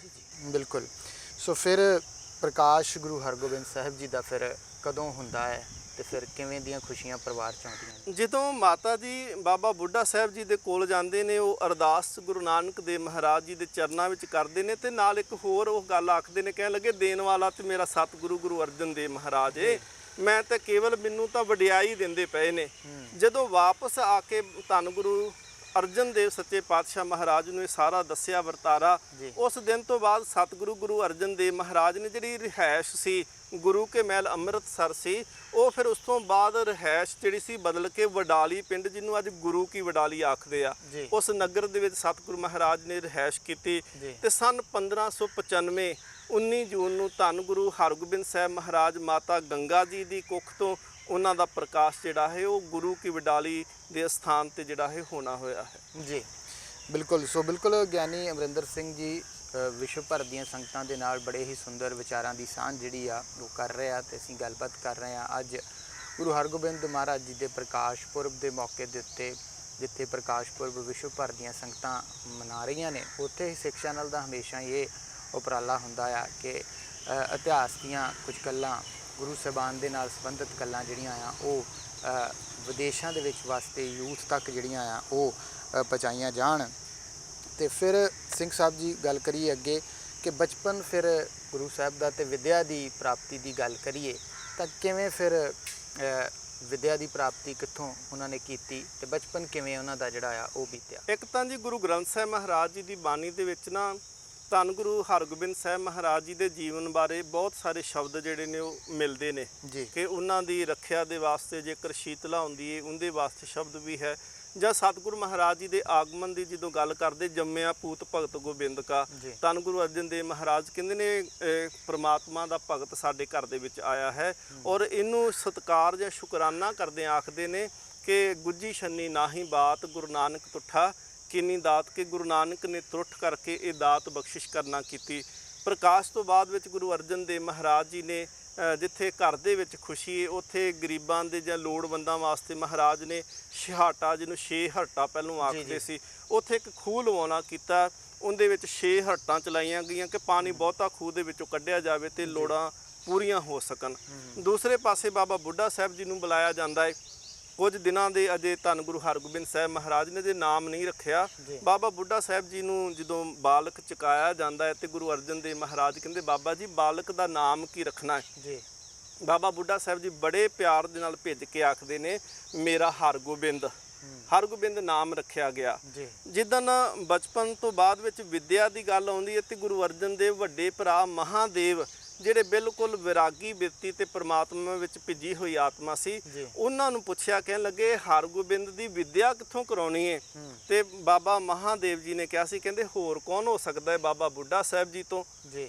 ਬਿਲਕੁਲ। ਸੋ ਫਿਰ ਪ੍ਰਕਾਸ਼ ਗੁਰੂ ਹਰਗੋਬਿੰਦ ਸਾਹਿਬ ਜੀ ਦਾ ਫਿਰ ਕਦੋਂ ਹੁੰਦਾ ਹੈ, ਤੇ ਫਿਰ ਕਿਵੇਂ ਦੀਆਂ ਖੁਸ਼ੀਆਂ ਪਰਿਵਾਰ ਚ ਆਉਂਦੀਆਂ? ਜਦੋਂ ਮਾਤਾ ਜੀ ਬਾਬਾ ਬੁੱਢਾ ਸਾਹਿਬ ਜੀ ਦੇ ਕੋਲ ਜਾਂਦੇ ਨੇ, ਉਹ ਅਰਦਾਸ ਗੁਰੂ ਨਾਨਕ ਦੇਵ ਮਹਾਰਾਜ ਜੀ ਦੇ ਚਰਨਾਂ ਵਿੱਚ ਕਰਦੇ ਨੇ, ਤੇ ਨਾਲ ਇੱਕ ਹੋਰ ਉਹ ਗੱਲ ਆਖਦੇ ਨੇ, ਕਹਿਣ ਲੱਗੇ ਦੇਣ ਵਾਲਾ ਤੇ ਮੇਰਾ ਸਤਿਗੁਰੂ ਗੁਰੂ ਅਰਜਨ ਦੇਵ ਮਹਾਰਾਜ ਏ, ਮੈਂ ਤਾਂ ਕੇਵਲ ਮੈਨੂੰ ਤਾਂ ਵਡਿਆਈ ਦਿੰਦੇ ਪਏ ਨੇ। ਜਦੋਂ ਵਾਪਸ ਆ ਕੇ ਧੰਨ ਗੁਰੂ ਅਰਜਨ ਦੇਵ ਸੱਚੇ ਪਾਤਸ਼ਾਹ ਮਹਾਰਾਜ ਨੂੰ ਇਹ ਸਾਰਾ ਦੱਸਿਆ ਵਰਤਾਰਾ, ਉਸ ਦਿਨ ਤੋਂ ਬਾਅਦ ਸਤਿਗੁਰੂ ਗੁਰੂ ਅਰਜਨ ਦੇਵ ਮਹਾਰਾਜ ਨੇ ਜਿਹੜੀ ਰਿਹਾਇਸ਼ ਸੀ ਗੁਰੂ ਕੇ ਮਹਿਲ ਅੰਮ੍ਰਿਤਸਰ ਸੀ, ਉਹ ਫਿਰ ਉਸ ਤੋਂ ਬਾਅਦ ਰਿਹਾਇਸ਼ ਜਿਹੜੀ ਸੀ ਬਦਲ ਕੇ ਵਡਾਲੀ ਪਿੰਡ, ਜਿਹਨੂੰ ਅੱਜ ਗੁਰੂ ਕੀ ਵਡਾਲੀ ਆਖਦੇ ਆ, ਉਸ ਨਗਰ ਦੇ ਵਿੱਚ ਸਤਿਗੁਰੂ ਮਹਾਰਾਜ ਨੇ ਰਿਹਾਇਸ਼ ਕੀਤੀ। ਤੇ ਸਨ 1595 19 ਜੂਨ ਨੂੰ ਧੰਨ ਗੁਰੂ ਹਰਗੋਬਿੰਦ ਸਾਹਿਬ ਮਹਾਰਾਜ ਮਾਤਾ ਗੰਗਾ ਜੀ ਦੀ ਕੁੱਖ ਤੋਂ ਉਹਨਾਂ ਦਾ ਪ੍ਰਕਾਸ਼ ਜਿਹੜਾ ਹੈ ਉਹ ਗੁਰੂ ਕੀ ਵਡਾਲੀ ਦੇ ਸਥਾਨ ਤੇ ਜਿਹੜਾ ਹੈ ਹੋਣਾ ਹੋਇਆ ਹੈ। ਜੀ ਬਿਲਕੁਲ। ਸੋ ਬਿਲਕੁਲ ਗਿਆਨੀ ਅਮਰਿੰਦਰ ਸਿੰਘ ਜੀ ਵਿਸ਼ਵ ਭਰ ਦੀਆਂ ਸੰਗਤਾਂ ਦੇ ਨਾਲ ਬੜੇ ਹੀ ਸੁੰਦਰ ਵਿਚਾਰਾਂ ਦੀ ਸਾਂਝ ਜਿਹੜੀ ਆ ਉਹ ਕਰ ਰਹੇ ਆ, ਤੇ ਅਸੀਂ ਗੱਲਬਾਤ ਕਰ ਰਹੇ ਆ ਅੱਜ ਗੁਰੂ ਹਰਗੋਬਿੰਦ ਮਹਾਰਾਜ ਜੀ ਦੇ ਪ੍ਰਕਾਸ਼ ਪੁਰਬ ਦੇ ਮੌਕੇ ਦੇ ਉੱਤੇ ਜਿੱਥੇ ਪ੍ਰਕਾਸ਼ ਪੁਰਬ ਵਿਸ਼ਵ ਭਰ ਦੀਆਂ ਸੰਗਤਾਂ ਮਨਾ ਰਹੀਆਂ ਨੇ, ਉੱਥੇ ਹੀ ਸਿੱਖ ਚੈਨਲ ਦਾ ਹਮੇਸ਼ਾ ਹੀ ਇਹ ਉਪਰਾਲਾ ਹੁੰਦਾ ਆ ਕਿ ਇਤਿਹਾਸ ਦੀਆਂ ਕੁਝ ਗੱਲਾਂ, ਗੁਰੂ ਸਾਹਿਬਾਨ ਦੇ ਨਾਲ ਸੰਬੰਧਿਤ ਗੱਲਾਂ ਜਿਹੜੀਆਂ ਆ ਉਹ ਵਿਦੇਸ਼ਾਂ ਦੇ ਵਿੱਚ ਵਸਦੇ ਯੂਥ ਤੱਕ ਜਿਹੜੀਆਂ ਆ ਉਹ ਪਹੁੰਚਾਈਆਂ ਜਾਣ। ਤੇ ਫਿਰ ਸਿੰਘ ਸਾਹਿਬ ਜੀ ਗੱਲ ਕਰੀਏ ਅੱਗੇ ਕਿ ਬਚਪਨ ਫਿਰ ਗੁਰੂ ਸਾਹਿਬ ਦਾ ਤੇ ਵਿਦਿਆ ਦੀ ਪ੍ਰਾਪਤੀ ਦੀ ਗੱਲ ਕਰੀਏ ਤਾਂ ਕਿਵੇਂ ਫਿਰ ਵਿਦਿਆ ਦੀ ਪ੍ਰਾਪਤੀ ਕਿੱਥੋਂ ਉਹਨਾਂ ਨੇ ਕੀਤੀ ਤੇ ਬਚਪਨ ਕਿਵੇਂ ਉਹਨਾਂ ਦਾ ਜਿਹੜਾ ਆ ਉਹ ਬੀਤਿਆ? ਇੱਕ ਤਾਂ ਜੀ ਗੁਰੂ ਗ੍ਰੰਥ ਸਾਹਿਬ ਮਹਾਰਾਜ ਜੀ ਦੀ ਬਾਣੀ ਦੇ ਵਿੱਚ ਨਾ ਧੰਨ ਗੁਰੂ ਹਰਗੋਬਿੰਦ ਸਾਹਿਬ ਮਹਾਰਾਜ ਜੀ ਦੇ ਜੀਵਨ ਬਾਰੇ ਬਹੁਤ ਸਾਰੇ ਸ਼ਬਦ ਜਿਹੜੇ ਨੇ ਉਹ ਮਿਲਦੇ ਨੇ ਜੀ ਕਿ ਉਹਨਾਂ ਦੀ ਰੱਖਿਆ ਦੇ ਵਾਸਤੇ ਜੇਕਰ ਸ਼ੀਤਲਾ ਹੁੰਦੀ ਹੈ ਉਹਦੇ ਵਾਸਤੇ ਸ਼ਬਦ ਵੀ ਹੈ। ਜਾਂ ਸਤਿਗੁਰੂ ਮਹਾਰਾਜ ਜੀ ਦੇ ਆਗਮਨ ਦੀ ਜਦੋਂ ਗੱਲ ਕਰਦੇ, ਜੰਮਿਆ ਪੂਤ ਭਗਤ ਗੋਬਿੰਦ ਕਾ, ਧੰਨ ਗੁਰੂ ਅਰਜਨ ਦੇਵ ਮਹਾਰਾਜ ਕਹਿੰਦੇ ਨੇ ਪ੍ਰਮਾਤਮਾ ਦਾ ਭਗਤ ਸਾਡੇ ਘਰ ਦੇ ਵਿੱਚ ਆਇਆ ਹੈ। ਔਰ ਇਹਨੂੰ ਸਤਿਕਾਰ ਜਾਂ ਸ਼ੁਕਰਾਨਾ ਕਰਦੇ ਆਖਦੇ ਨੇ ਕਿ ਗੁੱਜੀ ਛੰਨੀ ਨਾਹੀ ਬਾਤ ਗੁਰੂ ਨਾਨਕ ਤੁਠਾ ਕਿੰਨੀ ਦਾਤ, ਕਿ ਗੁਰੂ ਨਾਨਕ ਨੇ ਤੁਰਠ ਕਰਕੇ ਇਹ ਦਾਤ ਬਖਸ਼ਿਸ਼ ਕਰਨਾ ਕੀਤੀ। ਪ੍ਰਕਾਸ਼ ਤੋਂ ਬਾਅਦ ਵਿੱਚ ਗੁਰੂ ਅਰਜਨ ਦੇਵ ਮਹਾਰਾਜ ਜੀ ਨੇ ਜਿੱਥੇ ਘਰ ਦੇ ਵਿੱਚ ਖੁਸ਼ੀ ਹੈ ਉੱਥੇ ਗਰੀਬਾਂ ਦੇ ਜਾਂ ਲੋੜਵੰਦਾਂ ਵਾਸਤੇ ਮਹਾਰਾਜ ਨੇ ਛਿਹਾਟਾ, ਜਿਹਨੂੰ 6 ਹਰਟਾਂ ਪਹਿਲੋਂ ਆਖਦੇ ਸੀ, ਉੱਥੇ ਇੱਕ ਖੂਹ ਲਵਾਉਣਾ ਕੀਤਾ। ਉਹਦੇ ਵਿੱਚ 6 ਹਰਟਾਂ ਚਲਾਈਆਂ ਗਈਆਂ ਕਿ ਪਾਣੀ ਬਹੁਤਾ ਖੂਹ ਦੇ ਵਿੱਚੋਂ ਕੱਢਿਆ ਜਾਵੇ ਤੇ ਲੋੜਾਂ ਪੂਰੀਆਂ ਹੋ ਸਕਣ। ਦੂਸਰੇ ਪਾਸੇ ਬਾਬਾ ਬੁੱਢਾ ਸਾਹਿਬ ਜੀ ਨੂੰ ਬੁਲਾਇਆ ਜਾਂਦਾ ਹੈ। ਕੁਝ ਦਿਨਾਂ ਦੇ ਅਜੇ ਧੰਨ ਗੁਰੂ ਹਰਗੋਬਿੰਦ ਸਾਹਿਬ ਮਹਾਰਾਜ ਨੇ ਜੇ ਨਾਮ ਨਹੀਂ ਰੱਖਿਆ। ਬਾਬਾ ਬੁੱਢਾ ਸਾਹਿਬ ਜੀ ਨੂੰ ਜਦੋਂ ਬਾਲਕ ਚੁਕਾਇਆ ਜਾਂਦਾ ਹੈ ਤੇ ਗੁਰੂ ਅਰਜਨ ਦੇਵ ਮਹਾਰਾਜ ਕਹਿੰਦੇ, ਬਾਬਾ ਜੀ ਬਾਲਕ ਦਾ ਨਾਮ ਕੀ ਰੱਖਣਾ ਹੈ? ਜੀ ਬਾਬਾ ਬੁੱਢਾ ਸਾਹਿਬ ਜੀ ਬੜੇ ਪਿਆਰ ਦੇ ਨਾਲ ਭੇਜ ਕੇ ਆਖਦੇ ਨੇ, ਮੇਰਾ ਹਰਗੋਬਿੰਦ, ਹਰਗੋਬਿੰਦ ਨਾਮ ਰੱਖਿਆ ਗਿਆ। ਜਿੱਦਣ ਬਚਪਨ ਤੋਂ ਬਾਅਦ ਵਿੱਚ ਵਿਦਿਆ ਦੀ ਗੱਲ ਆਉਂਦੀ ਹੈ ਤੇ ਗੁਰੂ ਅਰਜਨ ਦੇਵ ਵੱਡੇ ਭਰਾ ਮਹਾਦੇਵ ਜਿਹੜੇ ਬਿਲਕੁਲ ਵਿਰਾਗੀ ਬਿਰਤੀ ਤੇ ਪ੍ਰਮਾਤਮਾ ਵਿੱਚ ਭਿੱਜੀ ਹੋਈ ਆਤਮਾ ਸੀ, ਉਹਨਾਂ ਨੂੰ ਪੁੱਛਿਆ, ਕਹਿਣ ਲੱਗੇ ਹਰਗੋਬਿੰਦ ਦੀ ਵਿਦਿਆ ਕਿੱਥੋਂ ਕਰਾਉਣੀ ਹੈ? ਤੇ ਬਾਬਾ ਮਹਾਦੇਵ ਜੀ ਨੇ ਕਿਹਾ ਸੀ, ਕਹਿੰਦੇ ਹੋਰ ਕੌਣ ਹੋ ਸਕਦਾ ਹੈ ਬਾਬਾ ਬੁੱਢਾ ਸਾਹਿਬ ਜੀ ਤੋਂ।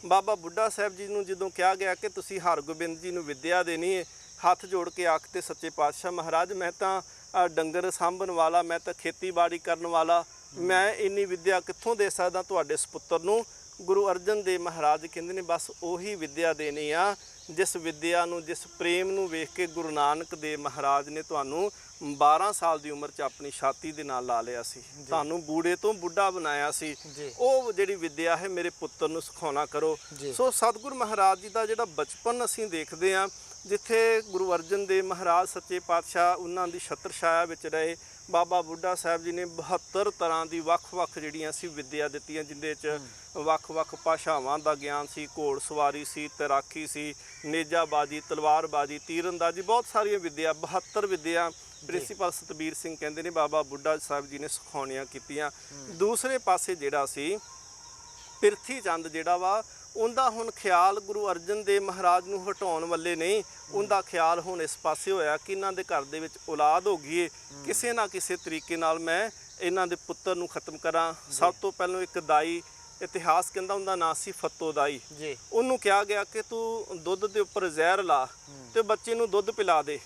ਬਾਬਾ ਬੁੱਢਾ ਸਾਹਿਬ ਜੀ ਨੂੰ ਜਦੋਂ ਕਿਹਾ ਗਿਆ ਕਿ ਤੁਸੀਂ ਹਰਗੋਬਿੰਦ ਜੀ ਨੂੰ ਵਿਦਿਆ ਦੇਣੀ ਹੈ, ਹੱਥ ਜੋੜ ਕੇ ਆਖਦੇ, ਸੱਚੇ ਪਾਤਸ਼ਾਹ ਮਹਾਰਾਜ ਮੈਂ ਤਾਂ ਡੰਗਰ ਸਾਂਭਣ ਵਾਲਾ, ਮੈਂ ਤਾਂ ਖੇਤੀਬਾੜੀ ਕਰਨ ਵਾਲਾ, ਮੈਂ ਇੰਨੀ ਵਿਦਿਆ ਕਿੱਥੋਂ ਦੇ ਸਕਦਾ ਤੁਹਾਡੇ ਸੁਪੁੱਤਰ ਨੂੰ? ਗੁਰੂ ਅਰਜਨ ਦੇਵ ਮਹਾਰਾਜ ਕਹਿੰਦੇ ਨੇ, ਬਸ ਉਹੀ ਵਿਦਿਆ ਦੇਣੀ ਆ ਜਿਸ ਵਿਦਿਆ ਨੂੰ, ਜਿਸ ਪ੍ਰੇਮ ਨੂੰ ਵੇਖ ਕੇ ਗੁਰੂ ਨਾਨਕ ਦੇਵ ਮਹਾਰਾਜ ਨੇ ਤੁਹਾਨੂੰ 12 ਸਾਲ ਦੀ ਉਮਰ 'ਚ ਆਪਣੀ ਛਾਤੀ ਦੇ ਨਾਲ ਲਾ ਲਿਆ ਸੀ, ਤੁਹਾਨੂੰ ਬੂੜੇ ਤੋਂ ਬੁੱਢਾ ਬਣਾਇਆ ਸੀ। ਉਹ ਜਿਹੜੀ ਵਿਦਿਆ ਹੈ ਮੇਰੇ ਪੁੱਤਰ ਨੂੰ ਸਿਖਾਉਣਾ ਕਰੋ। ਸੋ ਸਤਿਗੁਰੂ ਮਹਾਰਾਜ ਜੀ ਦਾ ਜਿਹੜਾ ਬਚਪਨ ਅਸੀਂ ਦੇਖਦੇ ਹਾਂ, ਜਿੱਥੇ ਗੁਰੂ ਅਰਜਨ ਦੇਵ ਮਹਾਰਾਜ ਸੱਚੇ ਪਾਤਸ਼ਾਹ ਉਹਨਾਂ ਦੀ ਛਤਰ ਛਾਇਆ ਵਿੱਚ ਰਹੇ। ਬਾਬਾ ਬੁੱਢਾ ਸਾਹਿਬ ਜੀ ਨੇ 72 ਤਰ੍ਹਾਂ ਦੀ ਵੱਖ-ਵੱਖ ਜਿਹੜੀਆਂ ਸੀ ਵਿਦਿਆ ਦਿੱਤੀਆਂ, ਜਿੰਦੇ 'ਚ ਵੱਖ-ਵੱਖ ਭਾਸ਼ਾਵਾਂ ਦਾ ਗਿਆਨ ਸੀ, ਘੋੜ ਸਵਾਰੀ ਸੀ, ਤੈਰਾਕੀ ਸੀ, ਨੇਜਾਬਾਜੀ, ਤਲਵਾਰਬਾਜੀ, ਤੀਰਅੰਦਾਜ਼ੀ, ਬਹੁਤ ਸਾਰੀਆਂ ਵਿਦਿਆ, 72 ਵਿਦਿਆ ਪ੍ਰਿੰਸੀਪਲ ਸਤਬੀਰ ਸਿੰਘ ਕਹਿੰਦੇ ਨੇ ਬਾਬਾ ਬੁੱਢਾ ਸਾਹਿਬ ਜੀ ਨੇ ਸਿਖਾਉਣੀਆਂ ਕੀਤੀਆਂ। ਦੂਸਰੇ ਪਾਸੇ ਜਿਹੜਾ ਸੀ ਪਿਰਥੀ ਚੰਦ ਜਿਹੜਾ ਵਾ, ਉਹਦਾ ਹੁਣ ਖਿਆਲ ਗੁਰੂ ਅਰਜਨ ਦੇਵ ਮਹਾਰਾਜ ਨੂੰ ਹਟਾਉਣ ਵੱਲੇ ਨਹੀਂ, ਉਹਦਾ ਖਿਆਲ ਹੁਣ ਇਸ ਪਾਸੇ ਹੋਇਆ ਕਿ ਇਹਨਾਂ ਦੇ ਘਰ ਦੇ ਵਿੱਚ ਔਲਾਦ ਹੋ ਗਈ ਏ, ਕਿਸੇ ਨਾ ਕਿਸੇ ਤਰੀਕੇ ਨਾਲ ਮੈਂ ਇਹਨਾਂ ਦੇ ਪੁੱਤਰ ਨੂੰ ਖਤਮ ਕਰਾਂ। ਸਭ ਤੋਂ ਪਹਿਲਾਂ ਇੱਕ ਦਾਈ, ਇਤਿਹਾਸ ਕਹਿੰਦਾ ਉਹਦਾ ਨਾਂ ਸੀ ਫੱਤੋ ਦਾਈ, ਉਹਨੂੰ ਕਿਹਾ ਗਿਆ ਕਿ ਤੂੰ ਦੁੱਧ ਦੇ ਉੱਪਰ ਜ਼ਹਿਰ ਲਾ ਤੇ ਬੱਚੇ ਨੂੰ ਦੁੱਧ ਪਿਲਾ ਦੇ।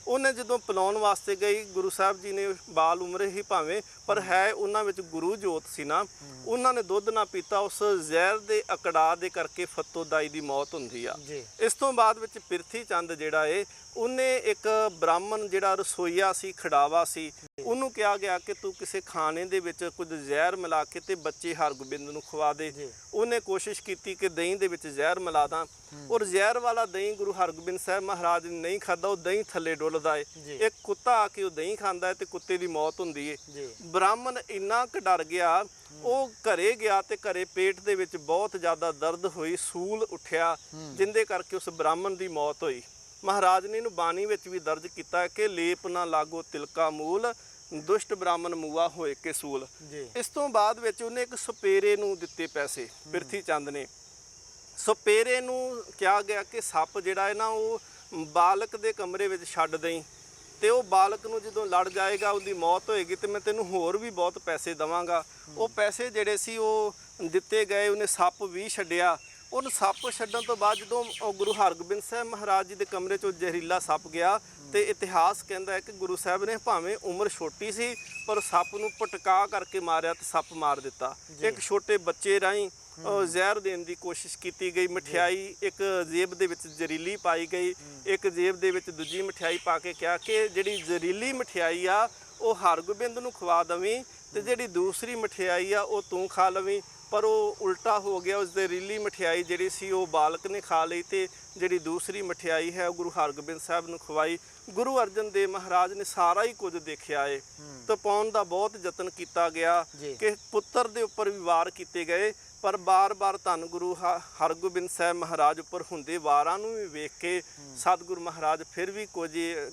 ਉਹਨੇ ਜਦੋਂ ਪਿਲਾਉਣ ਵਾਸਤੇ ਗਈ, ਗੁਰੂ ਸਾਹਿਬ ਜੀ ਨੇ ਬਾਲ ਉਮਰੇ ਹੀ ਭਾਵੇਂ, ਪਰ ਹੈ ਉਹਨਾਂ ਵਿੱਚ ਗੁਰੂ ਜੋਤ ਸੀ ਨਾ, ਉਹਨਾਂ ਨੇ ਦੁੱਧ ਨਾ ਪੀਤਾ, ਉਸ ਜ਼ਹਿਰ ਦੇ ਅਕੜਾ ਦੇ ਕਰਕੇ ਫੱਤੋ ਦਾਈ ਦੀ ਮੌਤ ਹੁੰਦੀ ਆ। ਇਸ ਤੋਂ ਬਾਅਦ ਵਿੱਚ ਪਿਰਥੀ ਚੰਦ ਜਿਹੜਾ ਏ, ਉਹਨੇ ਇੱਕ ਬ੍ਰਾਹਮਣ ਜਿਹੜਾ ਰਸੋਈਆ ਸੀ, ਖੜਾਵਾ ਸੀ, ਉਹਨੂੰ ਕਿਹਾ ਗਿਆ ਕਿ ਤੂੰ ਕਿਸੇ ਖਾਣੇ ਦੇ ਵਿੱਚ ਕੁਝ ਜ਼ਹਿਰ ਮਿਲਾ ਕੇ ਤੇ ਬੱਚੇ ਹਰਗੋਬਿੰਦ ਨੂੰ ਖਵਾ ਦੇ। ਉਹਨੇ ਕੋਸ਼ਿਸ਼ ਕੀਤੀ ਕਿ ਦਹੀਂ ਦੇ ਵਿੱਚ ਜ਼ਹਿਰ ਮਿਲਾ ਦਾਂ, ਔਰ ਜ਼ਹਿਰ ਵਾਲਾ ਦਹੀਂ ਗੁਰੂ ਹਰਗੋਬਿੰਦ ਸਾਹਿਬ ਮਹਾਰਾਜ ਨੇ ਨਹੀਂ ਖਾਧਾ, ਉਹ ਦਹੀਂ ਥੱਲੇ ਡੁੱਲਦਾ ਏ। ਇੱਕ ਕੁੱਤਾ ਆ ਕੇ ਉਹ ਦਹੀਂ ਖਾਂਦਾ ਹੈ ਤੇ ਕੁੱਤੇ ਦੀ ਮੌਤ ਹੁੰਦੀ ਏ। ਬ੍ਰਾਹਮਣ ਇੰਨਾ ਕੁ ਡਰ ਗਿਆ, ਉਹ ਘਰੇ ਗਿਆ ਤੇ ਘਰੇ ਪੇਟ ਦੇ ਵਿੱਚ ਬਹੁਤ ਜ਼ਿਆਦਾ ਦਰਦ ਹੋਈ, ਸੂਲ ਉੱਠਿਆ, ਜਿੰਦੇ ਕਰਕੇ ਉਸ ਬ੍ਰਾਹਮਣ ਦੀ ਮੌਤ ਹੋਈ। ਮਹਾਰਾਜ ਨੇ ਇਹਨੂੰ ਬਾਣੀ ਵਿੱਚ ਵੀ ਦਰਜ ਕੀਤਾ ਕਿ ਲੇਪ ਨਾ ਲਾਗੋ ਤਿਲਕਾ ਮੂਲ, ਦੁਸ਼ਟ ਬ੍ਰਾਹਮਣ ਮੂਆ ਹੋਏ ਕੇ ਸੂਲ। ਇਸ ਤੋਂ ਬਾਅਦ ਵਿੱਚ ਉਹਨੇ ਇੱਕ ਸਪੇਰੇ ਨੂੰ ਦਿੱਤੇ ਪੈਸੇ, ਪਿਰਥੀ ਚੰਦ ਨੇ। ਸਪੇਰੇ ਨੂੰ ਕਿਹਾ ਗਿਆ ਕਿ ਸੱਪ ਜਿਹੜਾ ਹੈ ਨਾ, ਉਹ ਬਾਲਕ ਦੇ ਕਮਰੇ ਵਿੱਚ ਛੱਡ ਦੇਈਂ ਤੇ ਉਹ ਬਾਲਕ ਨੂੰ ਜਦੋਂ ਲੜ ਜਾਏਗਾ, ਉਹਦੀ ਮੌਤ ਹੋਏਗੀ ਤੇ ਮੈਂ ਤੈਨੂੰ ਹੋਰ ਵੀ ਬਹੁਤ ਪੈਸੇ ਦੇਵਾਂਗਾ। ਉਹ ਪੈਸੇ ਜਿਹੜੇ ਸੀ ਉਹ ਦਿੱਤੇ ਗਏ, ਉਹਨੇ ਸੱਪ ਵੀ ਛੱਡਿਆ। ਉਹਨੂੰ ਸੱਪ ਛੱਡਣ ਤੋਂ ਬਾਅਦ ਜਦੋਂ ਉਹ ਗੁਰੂ ਹਰਗੋਬਿੰਦ ਸਾਹਿਬ ਮਹਾਰਾਜ ਜੀ ਦੇ ਕਮਰੇ 'ਚੋਂ ਜ਼ਹਿਰੀਲਾ ਸੱਪ ਗਿਆ ਤੇ ਇਤਿਹਾਸ ਕਹਿੰਦਾ ਹੈ ਕਿ ਗੁਰੂ ਸਾਹਿਬ ਨੇ ਭਾਵੇਂ ਉਮਰ ਛੋਟੀ ਸੀ ਪਰ ਸੱਪ ਨੂੰ ਪਟਕਾ ਕਰਕੇ ਮਾਰਿਆ ਤੇ ਸੱਪ ਮਾਰ ਦਿੱਤਾ। ਇੱਕ ਛੋਟੇ ਬੱਚੇ ਰਾਹੀਂ ਜ਼ਹਿਰ ਦੇਣ ਦੀ ਕੋਸ਼ਿਸ਼ ਕੀਤੀ ਗਈ। ਮਠਿਆਈ ਇੱਕ ਜੇਬ ਦੇ ਵਿੱਚ ਜ਼ਹਿਰੀਲੀ ਪਾਈ ਗਈ, ਇੱਕ ਜੇਬ ਦੇ ਵਿੱਚ ਦੂਜੀ ਮਠਿਆਈ ਪਾ ਕੇ ਕਿਹਾ ਕਿ ਜਿਹੜੀ ਜ਼ਹਿਰੀਲੀ ਮਠਿਆਈ ਆ ਉਹ ਹਰਗੋਬਿੰਦ ਨੂੰ ਖਵਾ ਦਵੀਂ ਤੇ ਜਿਹੜੀ ਦੂਸਰੀ ਮਠਿਆਈ ਆ ਉਹ ਤੂੰ ਖਾ ਲਵੀਂ। ਪਰ ਉਹ ਉਲਟਾ ਹੋ ਗਿਆ, ਉਸ ਦੇ ਰੀਲੀ ਮਠਿਆਈ ਜਿਹੜੀ ਸੀ ਉਹ ਬਾਲਕ ਨੇ ਖਾ ਲਈ ਤੇ ਜਿਹੜੀ ਦੂਸਰੀ ਮਠਿਆਈ ਹੈ ਉਹ ਗੁਰੂ ਹਰਗੋਬਿੰਦ ਸਾਹਿਬ ਨੂੰ ਖਵਾਈ। ਗੁਰੂ ਅਰਜਨ ਦੇਵ ਮਹਾਰਾਜ ਨੇ ਸਾਰਾ ਹੀ ਕੁਝ ਦੇਖਿਆ ਏ। ਤਪਾਉਣ ਦਾ ਬਹੁਤ ਯਤਨ ਕੀਤਾ ਗਿਆ ਕਿ ਪੁੱਤਰ ਦੇ ਉੱਪਰ ਵੀ ਵਾਰ ਕੀਤੇ ਗਏ, ਪਰ ਬਾਰ-ਬਾਰ ਧੰਨ ਗੁਰੂ ਹਰਗੋਬਿੰਦ ਸਾਹਿਬ ਮਹਾਰਾਜ ਉੱਪਰ ਹੁੰਦੇ ਵਾਰਾਂ ਨੂੰ ਵੀ ਵੇਖ ਕੇ ਸਤਿਗੁਰੂ ਮਹਾਰਾਜ ਫਿਰ ਵੀ ਕੁਝ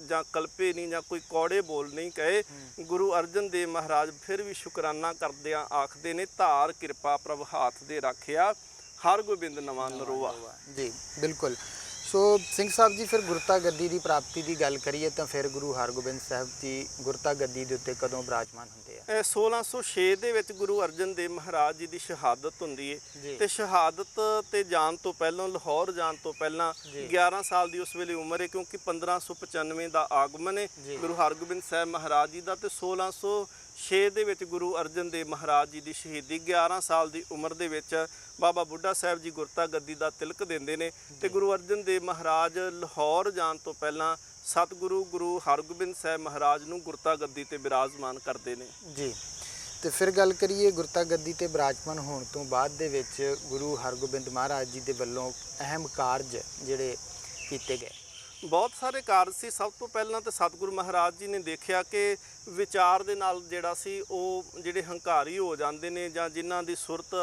ਜਾਂ ਕਲਪੇ ਨਹੀਂ ਜਾਂ ਕੋਈ ਕੌੜੇ ਬੋਲ ਨਹੀਂ ਕਹੇ। ਗੁਰੂ ਅਰਜਨ ਦੇਵ ਮਹਾਰਾਜ ਫਿਰ ਵੀ ਸ਼ੁਕਰਾਨਾ ਕਰਦਿਆਂ ਆਖਦੇ ਨੇ, ਧਾਰ ਕਿਰਪਾ ਪ੍ਰਭ ਹਾਥ ਦੇ ਰੱਖਿਆ, ਹਰਗੋਬਿੰਦ ਨਵਾਂ ਨਰੋਆ। ਜੀ ਬਿਲਕੁਲ। ਸੋ ਸਿੰਘ ਸਾਹਿਬ ਜੀ, ਫਿਰ ਗੁਰਤਾ ਗੱਦੀ ਦੀ ਪ੍ਰਾਪਤੀ ਦੀ ਗੱਲ ਕਰੀਏ ਤਾਂ ਫਿਰ ਗੁਰੂ ਹਰਗੋਬਿੰਦ ਸਾਹਿਬ ਜੀ ਗੁਰਤਾ ਗੱਦੀ ਦੇ ਉੱਤੇ ਕਦੋਂ ਬਿਰਾਜਮਾਨ ਹੁੰਦੇ ਆ? 1606 ਦੇ ਵਿੱਚ ਗੁਰੂ ਅਰਜਨ ਦੇਵ ਮਹਾਰਾਜ ਜੀ ਦੀ ਸ਼ਹਾਦਤ ਹੁੰਦੀ ਹੈ ਤੇ ਸ਼ਹਾਦਤ ਤੇ ਜਾਣ ਤੋਂ ਪਹਿਲਾਂ, ਲਾਹੌਰ ਜਾਣ ਤੋਂ ਪਹਿਲਾਂ 11 ਸਾਲ ਦੀ ਉਸ ਵੇਲੇ ਉਮਰ ਹੈ, ਕਿਉਂਕਿ 1595 ਦਾ ਆਗਮਨ ਹੈ ਗੁਰੂ ਹਰਗੋਬਿੰਦ ਸਾਹਿਬ ਮਹਾਰਾਜ ਜੀ ਦਾ ਤੇ 1606 ਦੇ ਵਿੱਚ ਗੁਰੂ ਅਰਜਨ ਦੇਵ ਮਹਾਰਾਜ ਜੀ ਦੀ ਸ਼ਹੀਦੀ। 11 ਸਾਲ ਦੀ ਉਮਰ ਦੇ ਵਿੱਚ ਬਾਬਾ ਬੁੱਢਾ ਸਾਹਿਬ ਜੀ ਗੁਰਤਾ ਗੱਦੀ ਦਾ ਤਿਲਕ ਦਿੰਦੇ ਨੇ ਤੇ ਗੁਰੂ ਅਰਜਨ ਦੇਵ ਮਹਾਰਾਜ ਲਾਹੌਰ ਜਾਣ ਤੋਂ ਪਹਿਲਾਂ ਸਤਿਗੁਰੂ ਗੁਰੂ ਹਰਗੋਬਿੰਦ ਸਾਹਿਬ ਮਹਾਰਾਜ ਨੂੰ ਗੁਰਤਾ ਗੱਦੀ ਤੇ ਬਿਰਾਜਮਾਨ ਕਰਦੇ ਨੇ। ਜੀ, ਤੇ ਫਿਰ ਗੱਲ ਕਰੀਏ ਗੁਰਤਾ ਗੱਦੀ ਤੇ ਬਿਰਾਜਮਾਨ ਹੋਣ ਤੋਂ ਬਾਅਦ ਦੇ ਵਿੱਚ ਗੁਰੂ ਹਰਗੋਬਿੰਦ ਮਹਾਰਾਜ ਜੀ ਦੇ ਵੱਲੋਂ ਅਹਿਮ ਕਾਰਜ ਜਿਹੜੇ ਕੀਤੇ ਗਏ? ਬਹੁਤ ਸਾਰੇ ਕਾਰਜ ਸੀ। ਸਭ ਤੋਂ ਪਹਿਲਾਂ ਤਾਂ ਸਤਿਗੁਰੂ ਮਹਾਰਾਜ ਜੀ ਨੇ ਦੇਖਿਆ ਕਿ ਵਿਚਾਰ ਦੇ ਨਾਲ ਜਿਹੜਾ ਸੀ ਉਹ ਜਿਹੜੇ ਹੰਕਾਰੀ ਹੋ ਜਾਂਦੇ ਨੇ ਜਾਂ ਜਿਨ੍ਹਾਂ ਦੀ ਸੁਰਤ